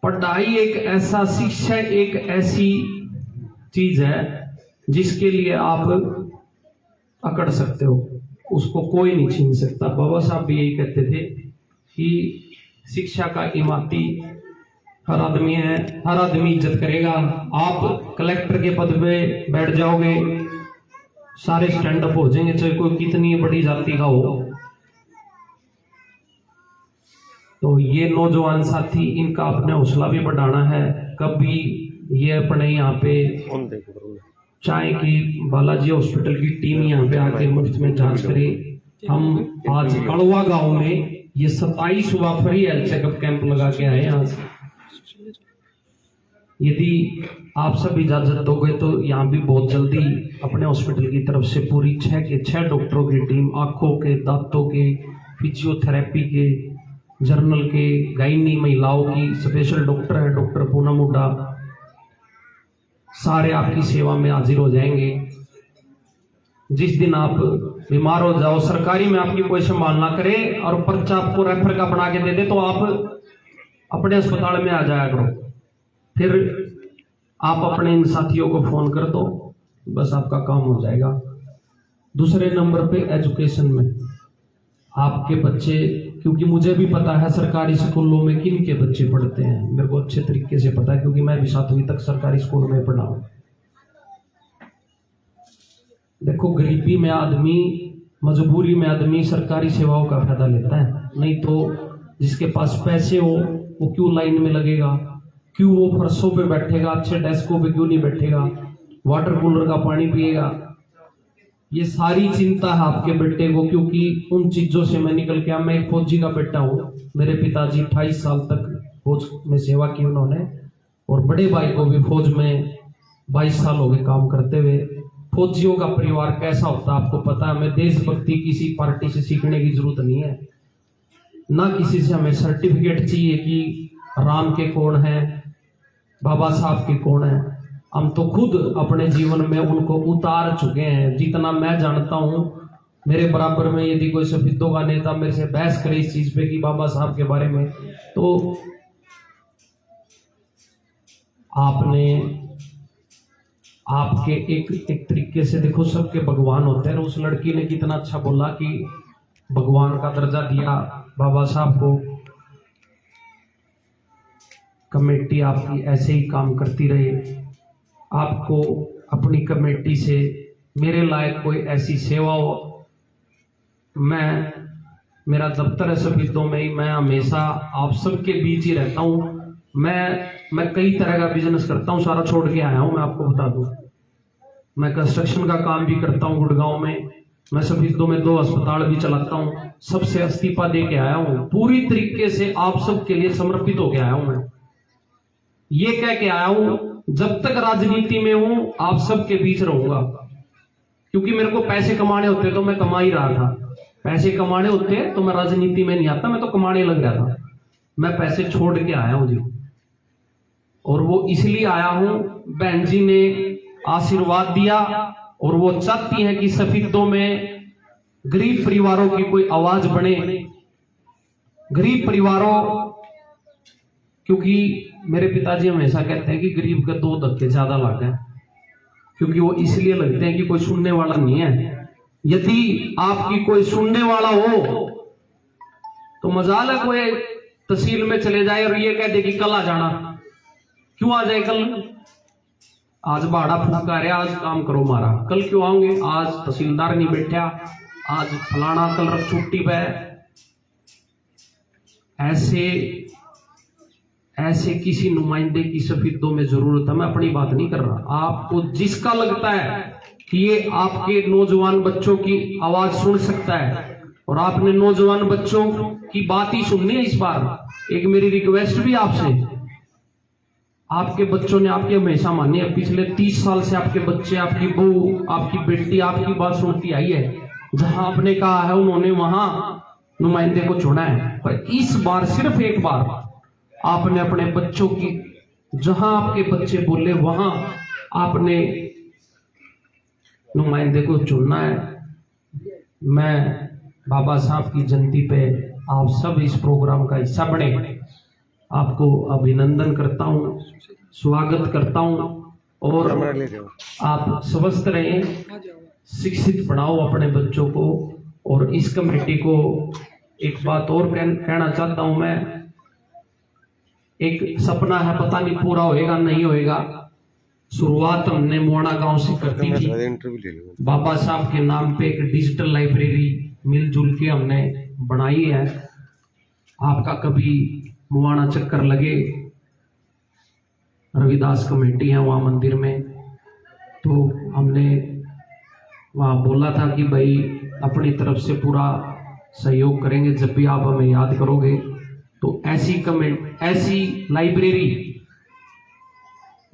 पढ़ाई एक ऐसा, शिक्षा एक ऐसी चीज है जिसके लिए आप अकड़ सकते हो, उसको कोई नहीं छीन सकता। बाबा साहब भी यही कहते थे कि शिक्षा का इमारती हर आदमी है, हर आदमी इज्जत करेगा। आप कलेक्टर के पद पे बैठ जाओगे, सारे स्टैंड अप हो जाएंगे, चाहे कोई कितनी बड़ी जाति का हो। तो ये नौजवान साथी, इनका अपने हौसला भी बढ़ाना है। कभी ये अपने यहाँ पे चाहे कि बालाजी हॉस्पिटल की टीम यहाँ पे आके मुफ्त में जांच करे। हम आज कड़वा गांव में ये 27वां फ्री हेल्थ चेकअप कैंप लगा के आए यहाँ से। यदि आप सब इजाजत दोगे तो यहाँ भी बहुत जल्दी अपने हॉस्पिटल की तरफ से पूरी 6 डॉक्टरों की टीम, आंखों के, दांतों के, फिजियोथेरेपी के, जर्नल के, गायनी महिलाओं की स्पेशल डॉक्टर है डॉक्टर पूनम हुड्डा, सारे आपकी सेवा में हाजिर हो जाएंगे। जिस दिन आप बीमार हो जाओ, सरकारी में आपकी कोई संभाल ना करे और पर्चा आपको रेफर का बना के दे दे, तो आप अपने अस्पताल में आ जाया करो। फिर आप अपने इन साथियों को फोन कर दो, बस आपका काम हो जाएगा। दूसरे नंबर पे एजुकेशन में आपके बच्चे, क्योंकि मुझे भी पता है सरकारी स्कूलों में किन के बच्चे पढ़ते हैं, मेरे को अच्छे तरीके से पता है, क्योंकि मैं भी 7वीं तक सरकारी स्कूल में पढ़ा हूं। देखो, गरीबी में आदमी, मजबूरी में आदमी सरकारी सेवाओं का फायदा लेता है, नहीं तो जिसके पास पैसे हो वो क्यों लाइन में लगेगा, क्यों वो फर्शों पे बैठेगा, अच्छे डेस्कों पे क्यों नहीं बैठेगा, वाटर कूलर का पानी पिएगा। ये सारी चिंता है आपके बेटे को, क्योंकि उन चीजों से मैं निकल के आया। मैं एक फौजी का बेटा हूँ, मेरे पिताजी 28 साल तक फौज में सेवा की उन्होंने, और बड़े भाई को भी फौज में 22 साल हो गए काम करते हुए। फौजियों का परिवार कैसा होता है आपको पता है। हमें देशभक्ति किसी पार्टी से सीखने की जरूरत नहीं है, ना किसी से हमें सर्टिफिकेट चाहिए कि राम के कौन है, बाबा साहब के कौन है। हम तो खुद अपने जीवन में उनको उतार चुके हैं। जितना मैं जानता हूं, मेरे बराबर में यदि कोई सफेदों का नेता मेरे से बहस करे इस चीज पे कि बाबा साहब के बारे में, तो आपके एक तरीके से देखो, सबके भगवान होते हैं। उस लड़की ने कितना अच्छा बोला कि भगवान का दर्जा दिया बाबा साहब को। कमेटी आपकी ऐसे ही काम करती रहे। आपको अपनी कमेटी से मेरे लायक कोई ऐसी सेवा हो, मेरा दफ्तर है सफेदों में ही, मैं हमेशा आप सबके बीच ही रहता हूँ। मैं कई तरह का बिजनेस करता हूँ, सारा छोड़ के आया हूँ, मैं आपको बता दूं। मैं कंस्ट्रक्शन का काम भी करता हूँ गुड़गांव में, मैं सफेदों में 2 अस्पताल भी चलाता हूँ, सबसे इस्तीफा दे के आया हूँ। पूरी तरीके से आप सबके लिए समर्पित होके आया हूँ। मैं ये कह के आया हूँ, जब तक राजनीति में हूं आप सबके बीच रहूंगा, क्योंकि मेरे को पैसे कमाने होते तो मैं कमा ही रहा था। पैसे कमाने होते तो मैं राजनीति में नहीं आता, मैं तो कमाने लग रहा था। मैं पैसे छोड़ के आया हूं जी, और वो इसलिए आया हूं, बहन जी ने आशीर्वाद दिया और वो चाहती हैं कि सफेदों में गरीब परिवारों की कोई आवाज बने। गरीब परिवारों, क्योंकि मेरे पिताजी हमेशा कहते हैं कि गरीब के 2 धक्के ज्यादा लग गए, क्योंकि वो इसलिए लगते हैं कि कोई सुनने वाला नहीं है। यदि आपकी कोई सुनने वाला हो तो मजाल है कोई तहसील में चले जाए और ये कह दे कि कल आ जाना। क्यों आ जाए कल? आज भाड़ा फूका रहे, आज काम करो मारा, कल क्यों आओगे? आज तहसीलदार नहीं बैठा, आज फलाना, कल रख छुट्टी पे। ऐसे किसी नुमाइंदे की सफेदों में जरूरत है। मैं अपनी बात नहीं कर रहा, आपको जिसका लगता है कि ये आपके नौजवान बच्चों की आवाज सुन सकता है और आपने नौजवान बच्चों की बात ही सुननी है, इस बार एक मेरी रिक्वेस्ट भी आपसे, आपके बच्चों ने आपकी हमेशा मानी है। पिछले 30 साल से आपके बच्चे, आपकी बहू, आपकी बेटी आपकी बात सुनती आई है। जहां आपने कहा है उन्होंने वहां नुमाइंदे को चुना है, पर इस बार सिर्फ एक बार आपने अपने बच्चों की, जहां आपके बच्चे बोले वहां आपने नुमाइंदे को चुनना है। मैं बाबा साहब की जयंती पे आप सब इस प्रोग्राम का हिस्सा बने, आपको अभिनंदन करता हूं, स्वागत करता हूं, और आप स्वस्थ रहें, शिक्षित बनाओ अपने बच्चों को। और इस कमेटी को एक बात और कहना चाहता हूं मैं, एक सपना है, पता नहीं पूरा होएगा नहीं होएगा। शुरुआत हमने मोना गांव से करती थी। इंटरव्यू ले लो। बाबा साहब के नाम पे एक डिजिटल लाइब्रेरी मिलजुल के हमने बनाई है। आपका कभी मुआना चक्कर लगे, रविदास कमेटी है वहाँ मंदिर में, तो हमने वहाँ बोला था कि भाई अपनी तरफ से पूरा सहयोग करेंगे, जब भी आप हमें याद करोगे। तो ऐसी लाइब्रेरी,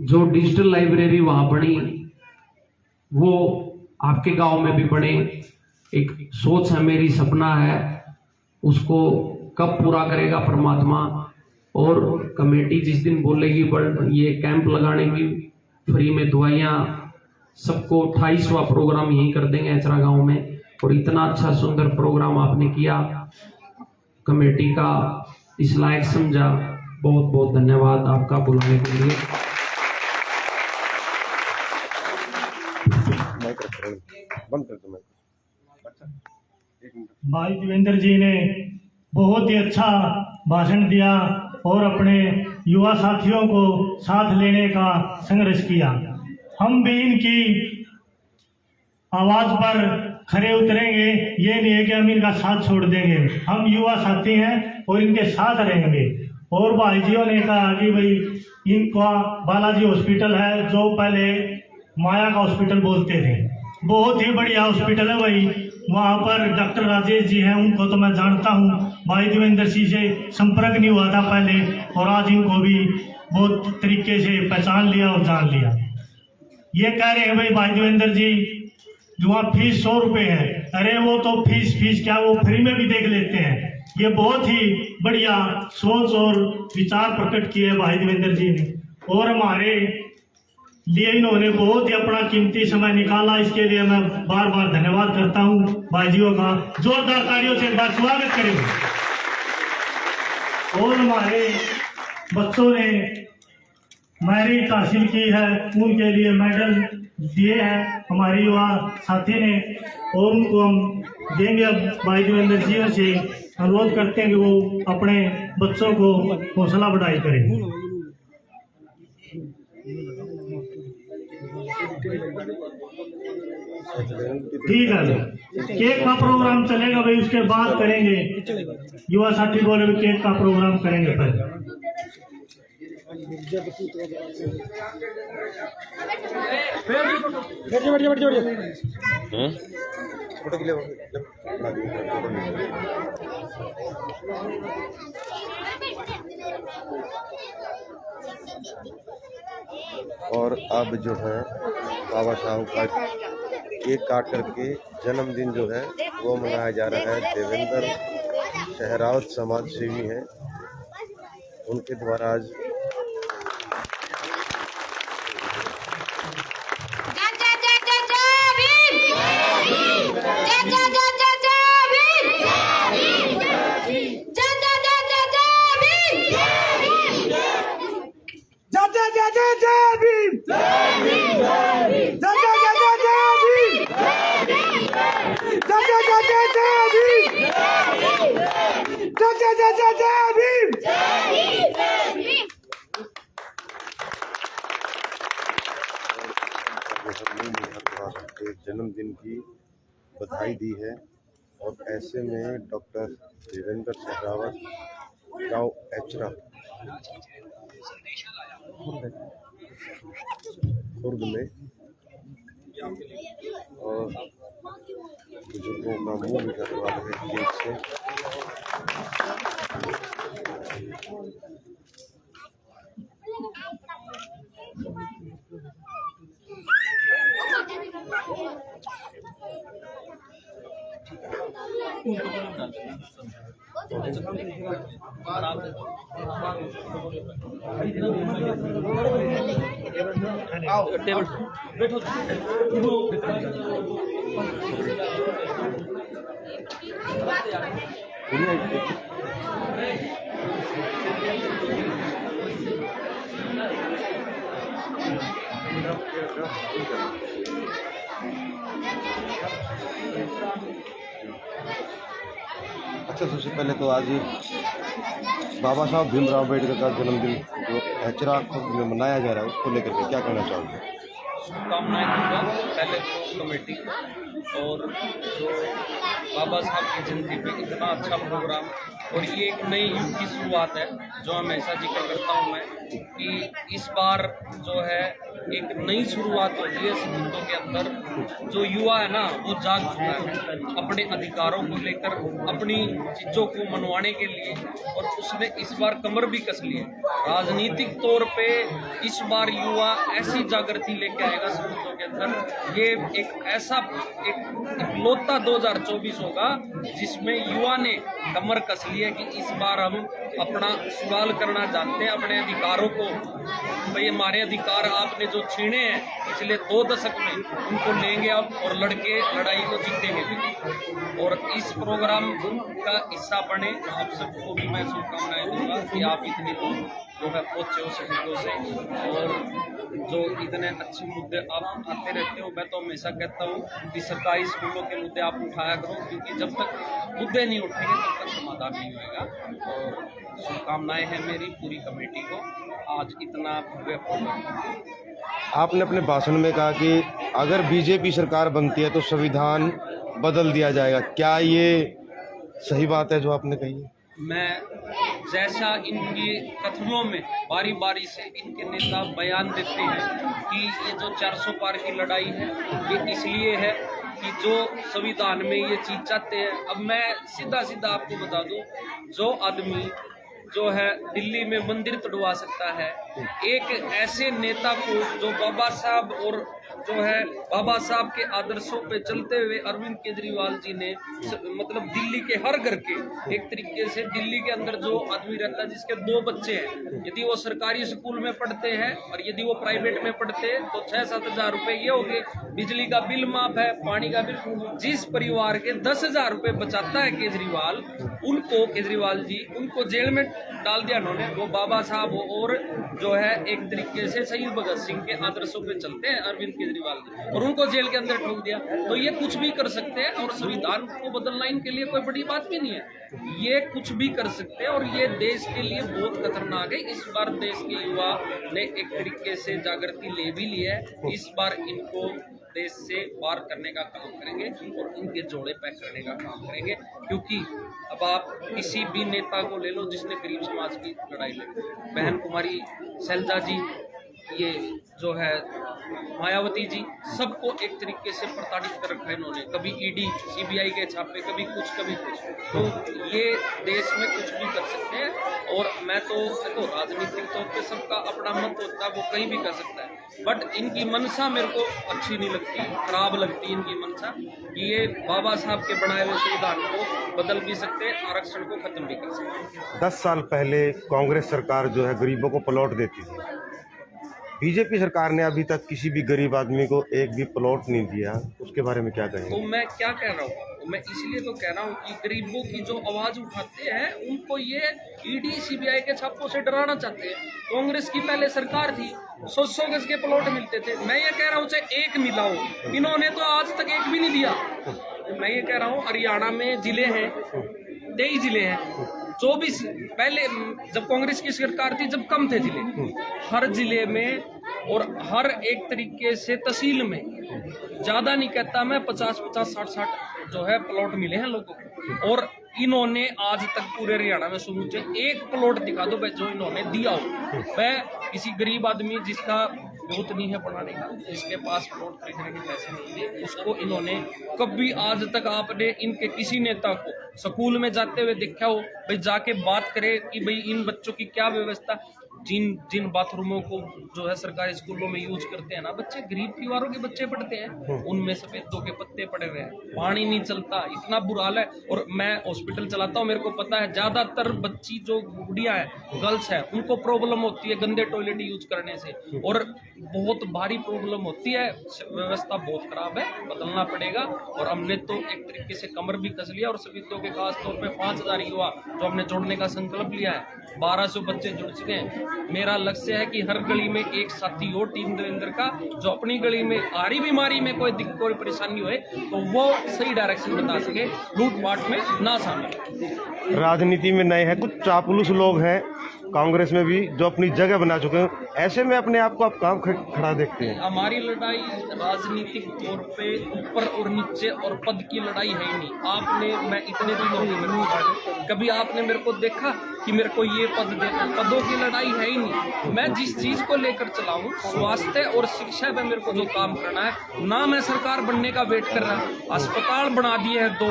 जो डिजिटल लाइब्रेरी वहाँ बनी, वो आपके गांव में भी बने। एक सोच है मेरी, सपना है, उसको कब पूरा करेगा परमात्मा। और कमेटी जिस दिन बोलेगी ये कैंप लगाने की, फ्री में दवाइयाँ, सबको 28वां प्रोग्राम यहीं कर देंगे ऐचरा गांव में। और इतना अच्छा सुंदर प्रोग्राम आपने किया, कमेटी का इस लायक समझा, बहुत बहुत धन्यवाद आपका बुलाने के लिए। बंद कर दो। भाई देवेंद्र जी ने बहुत ही अच्छा भाषण दिया और अपने युवा साथियों को साथ लेने का संघर्ष किया। हम भी इनकी आवाज पर खरे उतरेंगे, ये नहीं है कि हम इनका साथ छोड़ देंगे। हम युवा साथी हैं और इनके साथ रहेंगे। और भाई जियों ने कहा कि भाई इनका बालाजी हॉस्पिटल है, जो पहले माया का हॉस्पिटल बोलते थे, बहुत ही बढ़िया हॉस्पिटल है भाई। वहाँ पर डॉक्टर राजेश जी हैं, उनको तो मैं जानता हूँ। भाई देवेंद्र सिंह से संपर्क नहीं हुआ था पहले, और आज इनको भी बहुत तरीके से पहचान लिया और जान लिया। ये कह रहे हैं भाई देवेंद्र जी वहाँ फीस 100 रुपये है। अरे वो तो फीस क्या, वो फ्री में भी देख लेते हैं। ये बहुत ही बढ़िया सोच और विचार प्रकट किए भाई देवेंद्र जी ने, और हमारे लिए इन्होंने बहुत ही अपना कीमती समय निकाला। इसके लिए मैं बार बार धन्यवाद करता हूँ भाईजियों का। जोरदार तालियों से एक बार स्वागत करेंगे। और हमारे बच्चों ने मेरिट हासिल की है, उनके लिए मेडल दिए हैं हमारे युवा साथी ने, और उनको हम देंगे। अब भाई देवेंद्र जी से अनुरोध करते हैं कि वो अपने बच्चों को हौसला बढ़ाई करें। ठीक है, केक का प्रोग्राम चलेगा भाई, उसके बाद करेंगे। युवा साथी बोले केक का प्रोग्राम करेंगे पहले। और अब जो है बाबा साहब का केक काट करके जन्मदिन जो है वो मनाया जा रहा है। देवेंद्र शहरावत समाज सेवी हैं, उनके द्वारा आज जन्मदिन की बधाई दी है। और ऐसे में डॉक्टर देवेंद्र शहरावत गांव ऐचरा खुर्द में, और बुजुर्गों का मुंह निकल रहा है केक से। अच्छा, सबसे पहले तो आज बाबा साहब भीमराव अम्बेडकर का जन्मदिन जो चिराग में मनाया जा रहा है उसको लेकर के क्या कहना चाहोगे? शुभकामनाएं दूंगा पहले तो कमेटी को, और जो बाबा साहब की जयंती पे इतना अच्छा प्रोग्राम, और ये एक नई युग की शुरुआत है जो हमेशा जिक्र करता हूँ मैं कि इस बार जो है एक नई शुरुआत होती है सिद्धों के अंदर। जो युवा है ना वो जाग चुका है अपने अधिकारों को लेकर, अपनी चीज़ों को मनवाने के लिए, और उसने इस बार कमर भी कस ली है। राजनीतिक तौर पे इस बार युवा ऐसी जागृति लेके आएगा सिद्धों के अंदर। ये एक ऐसा इकलौता 2024 होगा जिसमें युवा ने कमर कस ली है कि इस बार हम अपना सवाल करना जानते हैं अपने अधिकारों को। भाई हमारे अधिकार आपने जो छीने हैं पिछले 2 दशक में, उनको लेंगे अब और लड़के लड़ाई को जीतेंगे भी। और इस प्रोग्राम का हिस्सा बने, आप सबको भी मैं शुभकामनाएं दूंगा कि आप इतनी दूर जो है पहुँचे हो शहीदों से, और जो इतने अच्छे मुद्दे आप उठाते रहते हो। मैं तो हमेशा कहता हूँ कि सरकारी स्कूलों के मुद्दे आप उठाया करो, क्योंकि जब तक मुद्दे नहीं उठेंगे तब तक समाधान नहीं होगा। और शुभकामनाएं हैं मेरी पूरी कमेटी को आज इतना भव्य प्रोग्राम। आपने अपने भाषण में कहा कि अगर बीजेपी सरकार बनती है तो संविधान बदल दिया जाएगा, क्या ये सही बात है जो आपने कही है? मैं जैसा इनकी कथनों में बारी बारी से इनके नेता बयान देते हैं कि ये जो 400 पार की लड़ाई है ये इसलिए है कि जो संविधान में ये चीज चाहते हैं। अब मैं सीधा सीधा आपको बता दूं, जो आदमी जो है दिल्ली में मंदिर तोड़वा सकता है, एक ऐसे नेता को जो बाबा साहब और जो है बाबा साहब के आदर्शों पे चलते हुए अरविंद केजरीवाल जी ने मतलब दिल्ली के हर घर के एक तरीके से दिल्ली के अंदर जो आदमी रहता है जिसके 2 बच्चे हैं, यदि वो सरकारी स्कूल में पढ़ते हैं और यदि वो प्राइवेट में पढ़ते हैं तो 6-7 हज़ार रुपये ये हो गए। बिजली का बिल माफ है, पानी का बिल। जिस परिवार के 10,000 रुपये बचाता है केजरीवाल, केजरीवाल जी उनको जेल में डाल दिया उन्होंने। वो बाबा साहब और जो है एक तरीके से शहीद भगत सिंह के आदर्शों पे चलते हैं अरविंद केजरीवाल जी, और उनको जेल के अंदर ठोक दिया। तो ये कुछ भी कर सकते हैं, और संविधान को बदलना इनके लिए कोई बड़ी बात भी नहीं है। ये कुछ भी कर सकते हैं, और ये देश के लिए बहुत खतरनाक है। इस बार देश के युवा ने एक तरीके से जागृति ले भी ली है। इस बार इनको देश से पार करने का काम करेंगे और इनके जोड़े पैक करने का काम करेंगे। क्योंकि अब आप किसी भी नेता को ले लो जिसने गरीब समाज की लड़ाई लड़ी, बहन कुमारी शैलजा जी, ये जो है मायावती जी, सबको एक तरीके से प्रताड़ित कर रखा है इन्होंने। कभी ईडी सीबीआई के छापे, कभी कुछ कभी कुछ। तो ये देश में कुछ भी कर सकते हैं। और मैं तो देखो राजनीतिक तौर पे सबका अपना मत होता है, वो कहीं भी कर सकता है, बट इनकी मनसा मेरे को अच्छी नहीं लगती, खराब लगती इनकी मनसा। ये बाबा साहब के बनाए हुए संविधान को बदल भी सकते हैं, आरक्षण को खत्म भी कर सकते हैं। 10 साल पहले कांग्रेस सरकार जो है गरीबों को प्लॉट देती थी, बीजेपी सरकार ने अभी तक किसी भी गरीब आदमी को एक भी प्लॉट नहीं दिया, उसके बारे में क्या कहेंगे? तो मैं क्या कह रहा हूँ, मैं इसलिए तो कह रहा हूँ कि गरीबों की जो आवाज उठाते हैं उनको ये ईडी सीबीआई के छापों से डराना चाहते हैं। कांग्रेस की पहले सरकार थी, 100 गज के प्लॉट मिलते थे। मैं ये कह रहा हूँ चाहे एक मिला हो, इन्होंने तो आज तक एक भी नहीं दिया। मैं ये कह रहा हूँ हरियाणा में जिले हैं, 23 जिले हैं, 24 पहले जब कांग्रेस की सरकार थी जब कम थे जिले, हर जिले में और हर एक तरीके से तहसील में, ज्यादा नहीं कहता मैं, 50-50, 60-60 जो है प्लॉट मिले हैं लोगों को। और इन्होंने आज तक पूरे हरियाणा में समूचे एक प्लॉट दिखा दो जो इन्होंने दिया हो। वह किसी गरीब आदमी जिसका बहुत नहीं है पढ़ाने का, जिसके पास प्लॉट खरीदने के पैसे नहीं थे, उसको इन्होंने कभी आज तक आपने इनके किसी नेता को स्कूल में जाते हुए देखा हो भाई जाके बात करे कि भाई इन बच्चों की क्या व्यवस्था। जिन बाथरूमों को जो है सरकारी स्कूलों में यूज करते हैं ना बच्चे, गरीब परिवारों के बच्चे पढ़ते हैं, उनमें सफेदों के पत्ते पड़े हुए हैं, पानी नहीं चलता, इतना बुरा हाल है। और मैं हॉस्पिटल चलाता हूँ, मेरे को पता है ज्यादातर बच्ची जो गुड़िया है, गर्ल्स है, उनको प्रॉब्लम होती है गंदे टॉयलेट यूज करने से, और बहुत भारी प्रॉब्लम होती है। व्यवस्था बहुत खराब है, बदलना पड़ेगा। और हमने तो एक तरीके से कमर भी कस लिया, और सफेदों के खास तौर पर 5,000 युवा जो हमने जोड़ने का संकल्प लिया है, 1200 बच्चे जुड़ चुके हैं। मेरा लक्ष्य है कि हर गली में एक साथी हो टीम देवेंद्र का, जो अपनी गली में आ रही बीमारी में कोई दिक्कत कोई परेशानी होए तो वो सही डायरेक्शन बता सके, लूटपाट में ना शामिल। राजनीति में नए हैं, कुछ चापलूस लोग हैं कांग्रेस में भी जो अपनी जगह बना चुके हैं, ऐसे में अपने आप को आप काम खड़ा देखते हैं? हमारी लड़ाई राजनीतिक तौर पे ऊपर और नीचे और पद की लड़ाई है ही नहीं। आपने, मैं इतने दिनों में कभी आपने मेरे को देखा कि मेरे को ये पद देना, पदों की लड़ाई है ही नहीं। मैं जिस चीज को लेकर चला हूँ, स्वास्थ्य और शिक्षा में मेरे को जो काम करना है, ना मैं सरकार बनने का वेट कर रहा। अस्पताल बना दिए हैं 2,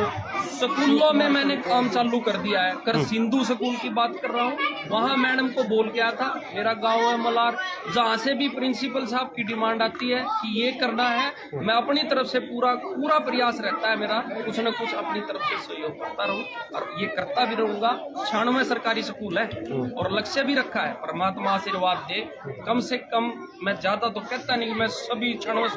स्कूलों में मैंने काम चालू कर दिया है। कर सिंधु स्कूल की बात कर रहा हूँ, वहाँ मैडम को बोल गया था, मेरा गांव है मलार, जहाँ से भी प्रिंसिपल साहब की डिमांड आती है कि ये करना है, मैं अपनी तरफ से पूरा प्रयास रहता है मेरा, कुछ न कुछ अपनी तरफ से सहयोग करता रहूँ और ये करता भी रहूंगा। 96 सरकारी स्कूल है और लक्ष्य भी रखा है, परमात्मा आशीर्वाद दे, कम से कम, मैं ज्यादा तो कहता नहीं कि मैं सभी 96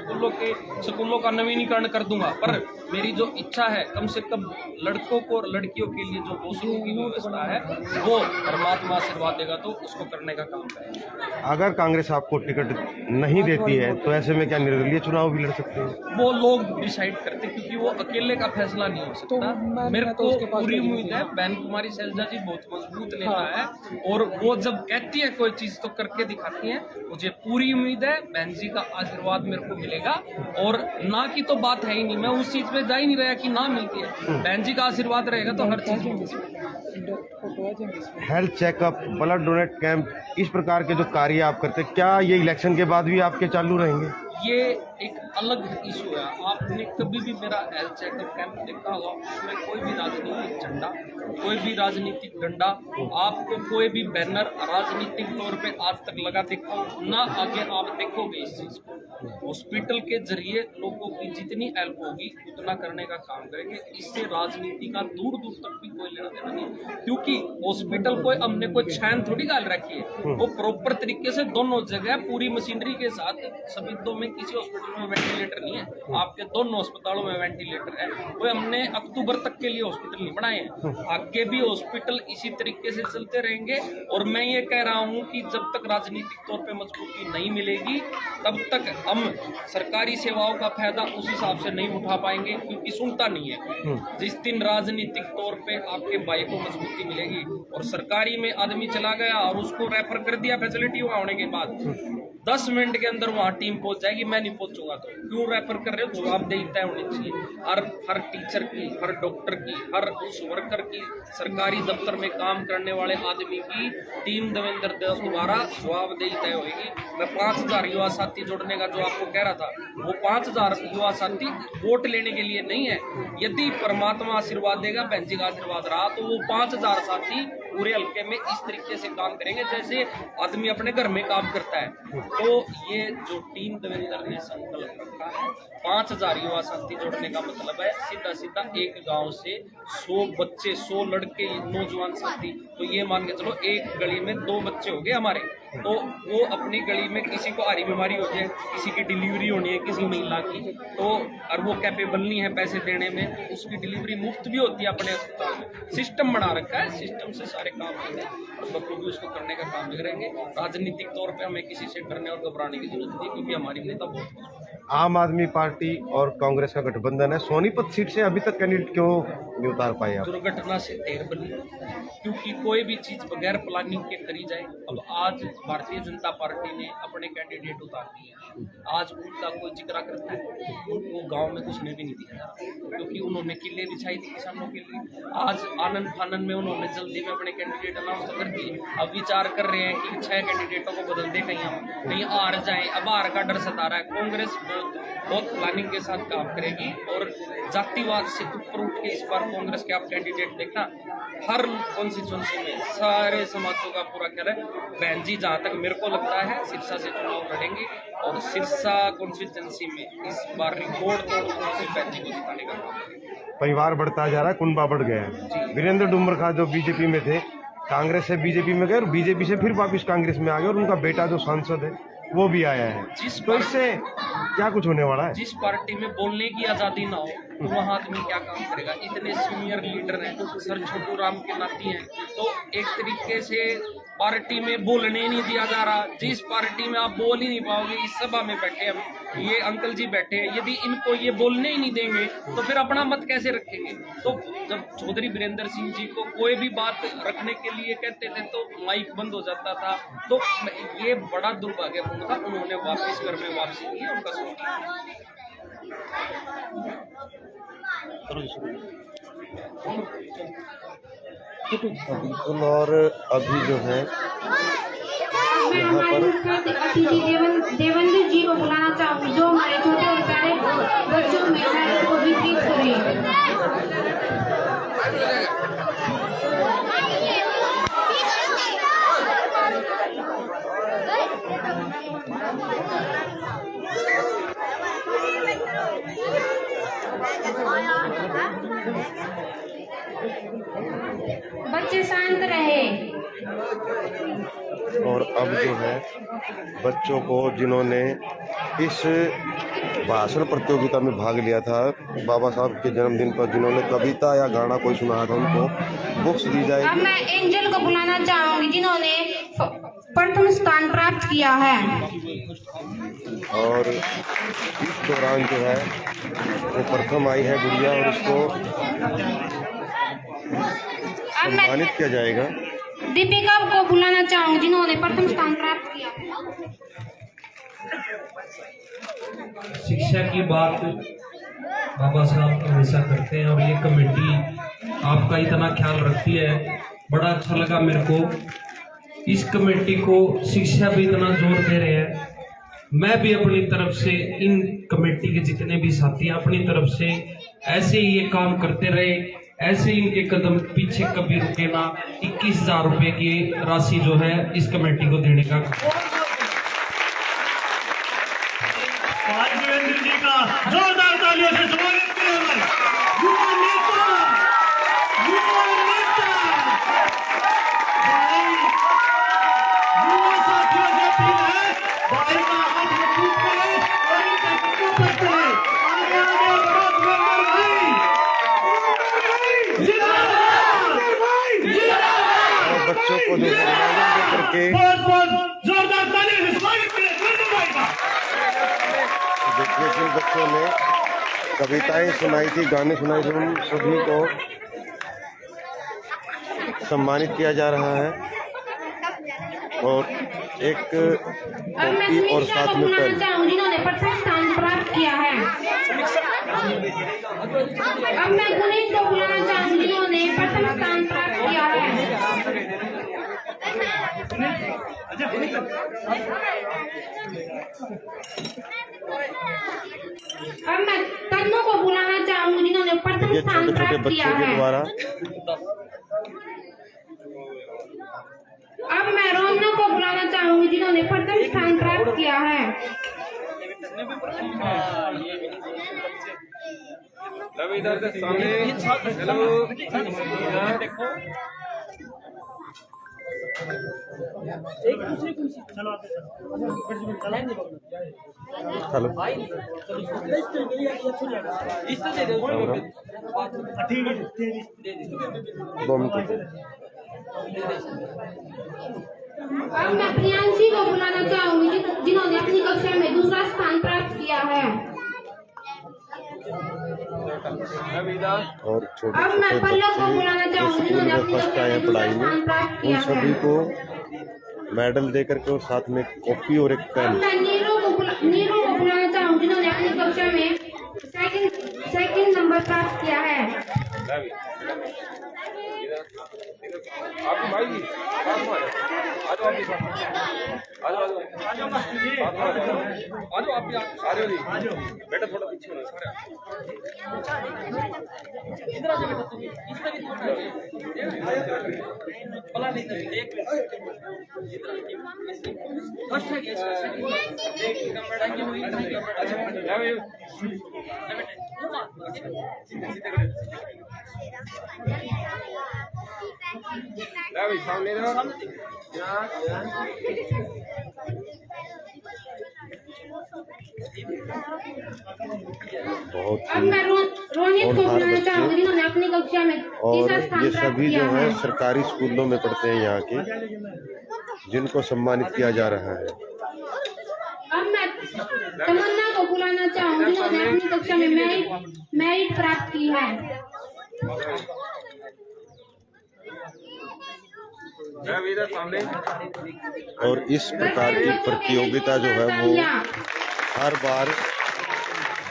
स्कूलों का नवीनीकरण कर दूंगा, पर मेरी जो इच्छा है कम से कम लड़कों को और लड़कियों के लिए जो हॉस्टलों की व्यवस्था है वो परमात्मा आशीर्वाद देगा तो उसको करने का काम करेंगे। अगर कांग्रेस आपको टिकट नहीं देती है तो ऐसे में क्या निर्दलीय चुनाव भी लड़ सकते हैं? वो लोग डिसाइड करते, क्योंकि वो अकेले का फैसला नहीं हो सकता। मेरे को पूरी उम्मीद है, बहन कुमारी शैलजा जी बहुत मजबूत नेता है और वो जब कहती है कोई चीज तो करके दिखाती है। मुझे पूरी उम्मीद है बहन जी का आशीर्वाद मेरे को मिलेगा और ना की तो बात है ही नहीं, मैं उस चीज पे जा ही नहीं रहा कि ना मिलती है। बहन जी का आशीर्वाद रहेगा तो हर चीज health checkup, blood donate camp, इस प्रकार के जो कार्य आप करते हैं, क्या ये इलेक्शन के बाद भी आपके चालू रहेंगे? ये एक अलग इशू है। आपने कभी भी मेरा हेल्थ चेकअप कैंप देखा होगा, उसमें कोई भी राजनीतिक झंडा, कोई भी राजनीतिक डंडा, आपको कोई भी बैनर राजनीतिक तौर पे आज तक लगा देखा हो ना, आगे आप देखोगे इस चीज को। हॉस्पिटल के जरिए लोगों की जितनी हेल्प होगी उतना करने का काम करेंगे। इससे राजनीति का दूर दूर तक भी कोई लेना देना नहीं, क्योंकि हॉस्पिटल कोई हमने कोई छान थोड़ी डाल रखी है, वो प्रॉपर तरीके से दोनों जगह पूरी मशीनरी के साथ, सभी दो में किसी हॉस्पिटल में वेंटिलेटर नहीं है, आपके दोनों अस्पतालों में वेंटिलेटर है। कोई हमने अक्टूबर तक के लिए हॉस्पिटल नहीं बनाए हैं, आगे भी हॉस्पिटल इसी तरीके से चलते रहेंगे। और मैं ये कह रहा हूँ कि जब तक राजनीतिक तौर पे मजबूती नहीं मिलेगी तब तक हम सरकारी सेवाओं का फायदा उस हिसाब से नहीं उठा पाएंगे, क्योंकि सुनता नहीं है। जिस दिन राजनीतिक तौर पे आपके भाई को मजबूती मिलेगी और सरकारी में आदमी चला गया और उसको रेफर कर दिया फैसिलिटी होने के बाद, 10 मिनट के अंदर वहाँ टीम पहुंच जाएगी, मैं नहीं पहुंचूंगा तो क्यों रेफर कर रहे हो? जवाबदेही होनी चाहिए हर टीचर की, हर डॉक्टर की, हर उस वर्कर की, सरकारी दफ्तर में काम करने वाले आदमी की टीम देवेंद्र द्वारा जवाबदेही तय होगी। मैं 5000 युवा साथी जोड़ने का जो आपको कह रहा था, वो 5000 युवा साथी वोट लेने के लिए नहीं है। यदि परमात्मा आशीर्वाद देगा, बहन जी का आशीर्वाद रहा, तो वो 5000 साथी पूरे हल्के में इस तरीके से काम करेंगे जैसे आदमी अपने घर में काम करता है। तो ये जो टीम देवेंद्र ने संकल्प रखा है, 5000 युवा साथी जोड़ने का मतलब है सीधा सीधा एक गांव से 100 बच्चे, 100 लड़के, नौजवान साथी, तो ये मान के चलो एक गली में 2 बच्चे हो गए हमारे, तो वो अपनी गली में किसी को आरी बीमारी हो जाए, किसी की डिलीवरी होनी है किसी महिला की, तो और वो कैपेबल नहीं है पैसे देने में, उसकी डिलीवरी मुफ्त भी होती है अपने अस्पताल में। सिस्टम बना रखा है, सिस्टम से सारे काम होंगे और बच्चों भी उसको करने का काम भी करेंगे। राजनीतिक तौर पे हमें किसी से डरने और घबराने की जरूरत नहीं, क्योंकि हमारी नेता बहुत आम आदमी पार्टी और कांग्रेस का गठबंधन है, सोनीपत सीट से अभी तक कैंडिडेट क्यों नहीं उतार पाए आप? दुर्घटना से देर बनी, क्योंकि कोई भी चीज बगैर प्लानिंग के करी जाए। अब आज भारतीय जनता पार्टी ने अपने कैंडिडेट उतार दिए, आज उनका कोई जिक्र करता है, उनको गांव में कुछ भी नहीं दिया जा रहा, क्योंकि उन्होंने किले बिछाई थी किसानों के लिए। आज आनंद फानन में उन्होंने जल्दी में अपने कैंडिडेट अनाउंस कर दिए। अब विचार कर रहे हैं कि 6 कैंडिडेटों को बदल दे, कहीं हार जाए। अब हार का डर सता रहा है। कांग्रेस बहुत प्लानिंग के साथ काम करेगी और जातिवाद से ऊपर उठ के इस बार कांग्रेस के आप कैंडिडेट देखना, हर कॉन्स्टिट्यूंसी में सारे समाजों का पूरा ख्याल है। बहन जी जहाँ तक मेरे को लगता है सिरसा से चुनाव लड़ेंगे और सिरसा कॉन्स्टिट्यूंसी में इस बार रिकॉर्ड तोड़ बहन जी को जिताने का काम। परिवार बढ़ता जा रहा है, कुनबा बढ़ गया है। वीरेंद्र डुम्बर खां जो बीजेपी में थे, कांग्रेस से बीजेपी में गए और बीजेपी से फिर वापिस कांग्रेस में आ गए और उनका बेटा जो सांसद है वो भी आया है। तो इससे क्या कुछ होने वाला है? जिस पार्टी में बोलने की आजादी ना हो तो वहाँ आदमी क्या काम करेगा? इतने सीनियर लीडर हैं, सर छोटू राम के नाती हैं, तो एक तरीके से पार्टी में बोलने ही नहीं दिया जा रहा। जिस पार्टी में आप बोल ही नहीं पाओगे, इस सभा में बैठे हम ये अंकल जी बैठे हैं, यदि इनको ये बोलने ही नहीं देंगे तो फिर अपना मत कैसे रखेंगे। तो जब चौधरी वीरेंद्र सिंह जी को कोई भी बात रखने के लिए कहते थे तो माइक बंद हो जाता था। तो ये बड़ा दुर्भाग्यपूर्ण था। उन्होंने वापस घर में वापसी की, उनका बिल्कुल। और अभी जो है मैं यहाँ हमारे पर मुख्य अतिथि देवेंद्र जी को बुलाना चाहूँगी, जो हमारे छोटे और प्यारे बच्चों में है को वितरित करें। बच्चे शांत रहे। और अब जो है बच्चों को जिन्होंने इस भाषण प्रतियोगिता में भाग लिया था बाबा साहब के जन्मदिन पर, जिन्होंने कविता या गाना कोई सुनाया था, उनको बुक्स दी अब जाएगी। मैं एंजल को बुलाना चाहूंगी, जिन्होंने प्रथम स्थान प्राप्त किया है। और इस दौरान जो है वो प्रथम आई है गुड़िया, और उसको अब मैं सम्मानित किया जाएगा। दीपिका को बुलाना चाहूंगी, जिन्होंने प्रथम स्थान प्राप्त किया है। शिक्षा की बात बाबा साहब हमेशा करते हैं और ये कमेटी आपका इतना ख्याल रखती है, बड़ा अच्छा लगा मेरे को। इस कमेटी को शिक्षा भी इतना जोर दे रहे हैं। मैं भी अपनी तरफ से, इन कमेटी के जितने भी साथी अपनी तरफ से ऐसे ही ये काम करते रहे, ऐसे ही इनके कदम पीछे कभी रुके ना। 21,000 रुपए की राशि जो है इस कमेटी को देने का। आज देवेंद्र जी का जोरदार तालियों से स्वागत करें। युवा नेता, युवा नेता भाई, युवा साथियों से अपील है, भाई का हाथ मजबूत करें और इनके पीछे बढ़ते हैं। आगे आगे बढ़ो देवेंद्र भाई, जिंदाबाद, जिंदाबाद। और बच्चों को जो सम्मानित करके बहुत बहुत जोरदार तालियों से स्वागत करें देवेंद्र भाई का। देखिए जिन बच्चों ने कविताएं सुनाई थी, गाने सुनाए थे, उन सभी को सम्मानित किया जा रहा है। और एक अब मैं कॉपी और समीक्षा साथ को में बुलाना पेन। चाहूंगी, जिन्होंने प्रथम स्थान प्राप्त किया है। अब मैं गुनीत को बुलाना चाहूंगी, जिन्होंने प्रथम स्थान प्राप्त किया है। अब मैं तन्नू को बुलाना चाहूंगी, जिन्होंने प्रथम ये स्थान छोटे छोटे प्राप्त किया बच्चों के है। द्वारा अब मैं रोमना को बुलाना चाहूंगी, जिन्होंने प्रथम स्थान प्राप्त किया है। हेलो ठीक है 2 मिनट। अब मैं प्रियांशी को बुलाना चाहूंगी, जिन्होंने अपनी कक्षा में दूसरा स्थान प्राप्त किया है। और छोटे अब मैं छोटे पल्लव को बुलाना बच्चे जो चाहूंगी, स्कूल जिन्होंने में अपनी फर्स्ट कक्षा आए में हैं दूसरा पढ़ाई में, स्थान प्राप्त उन किया सभी है। को मेडल दे करके और साथ में कॉपी और एक अब पेन। मैं नीरू को बुलाना चाहूंगी, जिन्होंने अपनी कक्षा में सेकंड नंबर प्राप्त किया है। बेटा थोड़ा पीछे होना सामने बहुत अब ही मैं रोहित को होनहार बुलाना चाहूंगी बच्चे जिन्होंने अपनी कक्षा में और तीसरा स्थान ये प्राप्त सभी किया जो है है। सरकारी स्कूलों में पढ़ते हैं यहाँ के, जिनको सम्मानित किया जा रहा है। अब मैं तमन्ना को बुलाना चाहूंगी जिन्होंने अपनी कक्षा में मेरिट प्राप्त की है। और इस प्रकार की प्रतियोगिता जो है वो हर बार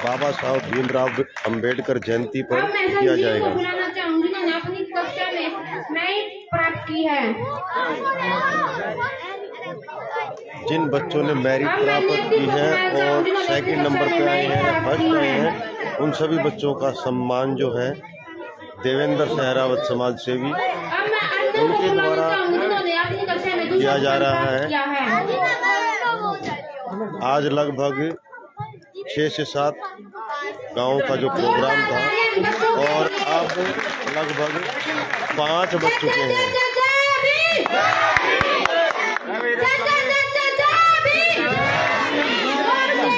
बाबा साहब भीमराव अंबेडकर जयंती पर अब मैं किया संजीव को जाएगा। बुलाना चाहूंगी जिन्होंने अपनी कक्षा में मेरिट प्राप्त की है। जिन बच्चों ने मेरिट प्राप्त की है और सेकंड नंबर पे आए हैं, फर्स्ट आए हैं, उन सभी बच्चों का सम्मान जो है देवेंद्र सहरावत समाज सेवी अब मैं अंजू को उनके बुलाना द्वारा चाहूंगी जिन्होंने अपनी कक्षा में दूसरा किया जा स्थान रहा प्राप्त है। किया है। आज लगभग 6 से 7 गाँव का जो प्रोग्राम था और अब लगभग 5 बज चुके हैं।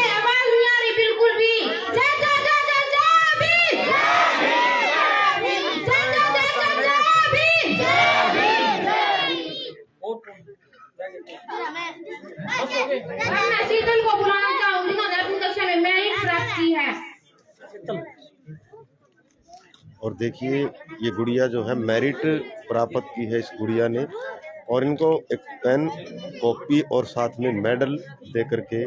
आवाज नहीं आ रही बिल्कुल भी। मैं शीतल को बुलाना चाहूंगी जिन्होंने अपनी कक्षा में मेरिट प्राप्त की है। और देखिए ये गुड़िया जो है मेरिट प्राप्त की है इस गुड़िया ने, और इनको एक पेन, कॉपी और साथ में मेडल दे करके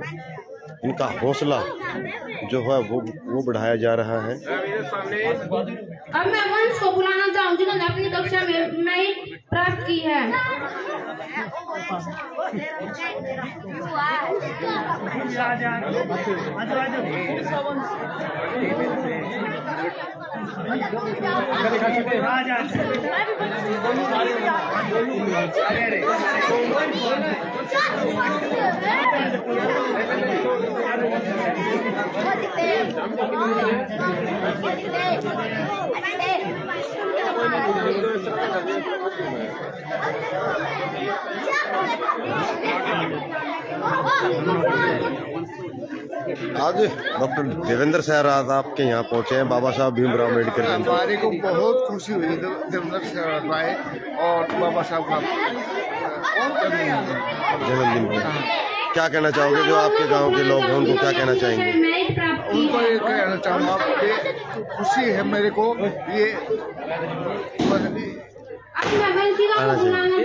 इनका हौसला जो है वो बढ़ाया जा रहा है। अब मैं वंश को बुलाना चाहूंगी जिन्होंने अपनी कक्षा में मेरिट प्राप्त की है। आज डॉक्टर देवेंद्र सहरावत आपके यहाँ पहुँचे हैं बाबा साहब भीमराव अम्बेडकर जयंती। हमारे को बहुत खुशी हुई देवेंद्र सहरावत आए और बाबा साहब का जन्मदिन पर क्या कहना चाहोगे? जो आपके गांव के लोग हैं उनको क्या कहना चाहेंगे? मेरिट प्राप्त की उनको है। ये कहना चाहूँगा कि खुशी है मेरे को ये अब मैं वंशिका को बुलाना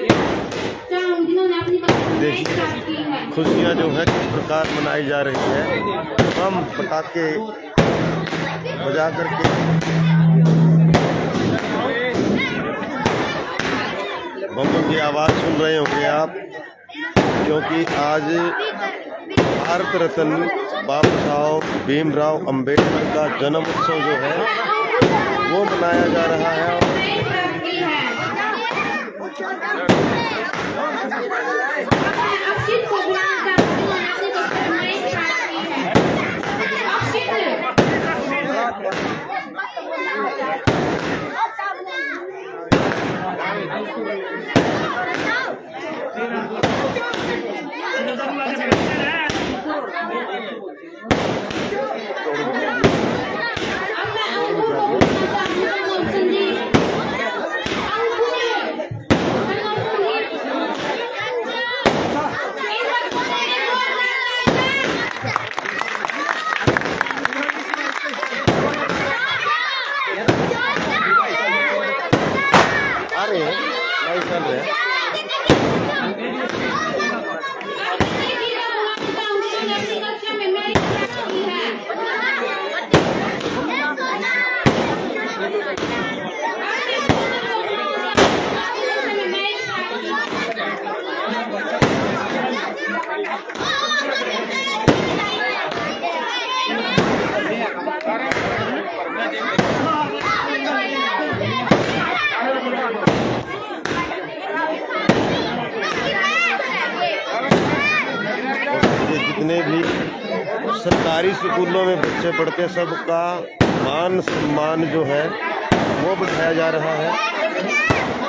चाहूंगी जिन्होंने अपनी कक्षा में मेरिट प्राप्त की है। खुशियाँ जो है किस प्रकार मनाई जा रही है, हम पटाखे बजा करके बमों की आवाज़ सुन रहे होंगे आप, क्योंकि आज भारत रत्न बाबा साहब भीमराव अंबेडकर का जन्म उत्सव जो है वो मनाया जा रहा है। मेरिट प्राप्त की है। मैं अक्षित को बुलाना चाहूंगी जिन्होंने अपनी कक्षा में मेरिट प्राप्त की है। अक्षित अब मैं अंकु को बुलाना चाहूंगी संजीव। अरे नहीं चल रहे अपनी कक्षा में मेरिट प्राप्त की है। ये जितने भी सरकारी स्कूलों में बच्चे पढ़ते हैं सबका मान सम्मान जो है वो बढ़ाया जा रहा है।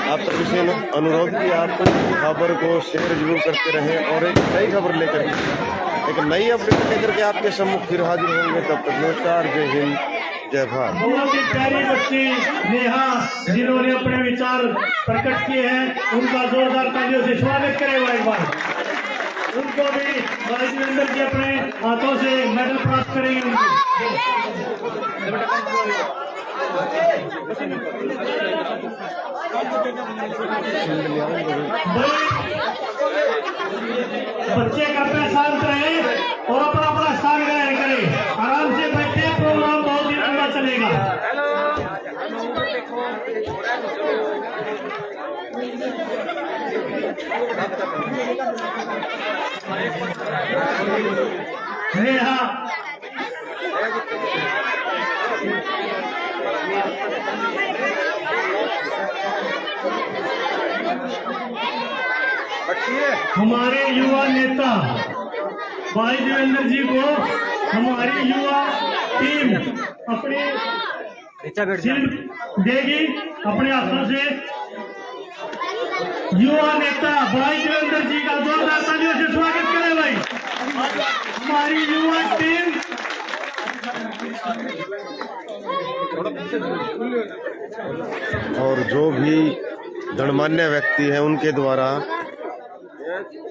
आप सभी से अनुरोध कि आप खबर को शेयर जरूर करते रहें और एक नई खबर लेकर एक नई अपडेट लेकर के आपके सम्मुख फिर हाजिर होंगे। तब तक नमस्कार, जय हिंद, जय भारत। बहुत ही प्यारी बच्ची नेहा जिन्होंने अपने विचार प्रकट किए हैं, उनका जोरदार तालियों से स्वागत करें एक बार। उनको भी भाई देवेंद्र जी अपने हाथों से मेडल प्राप्त करेंगे उनको। बच्चे कृपया शांत रहे और अपना अपना स्थान ग्रहण करें। आराम से बैठे, प्रोग्राम बहुत ही लंबा चलेगा। नेहा हमारे युवा नेता भाई देवेंद्र जी को हमारी युवा टीम अपनी शील्ड देगी अपने हाथों से। युवा नेता भाई देवेंद्र जी का जोरदार तालियों से स्वागत करें भाई। हमारी युवा टीम और जो भी गणमान्य व्यक्ति हैं उनके द्वारा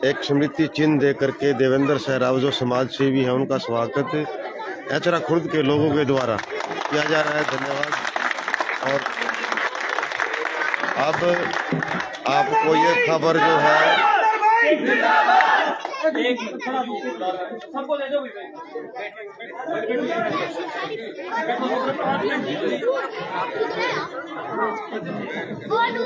एक स्मृति चिन्ह दे करके देवेंद्र सहराव जो समाज सेवी है उनका स्वागत एचरा खुर्द के लोगों के द्वारा किया जा रहा है। धन्यवाद। और अब आपको ये खबर जो है बोलू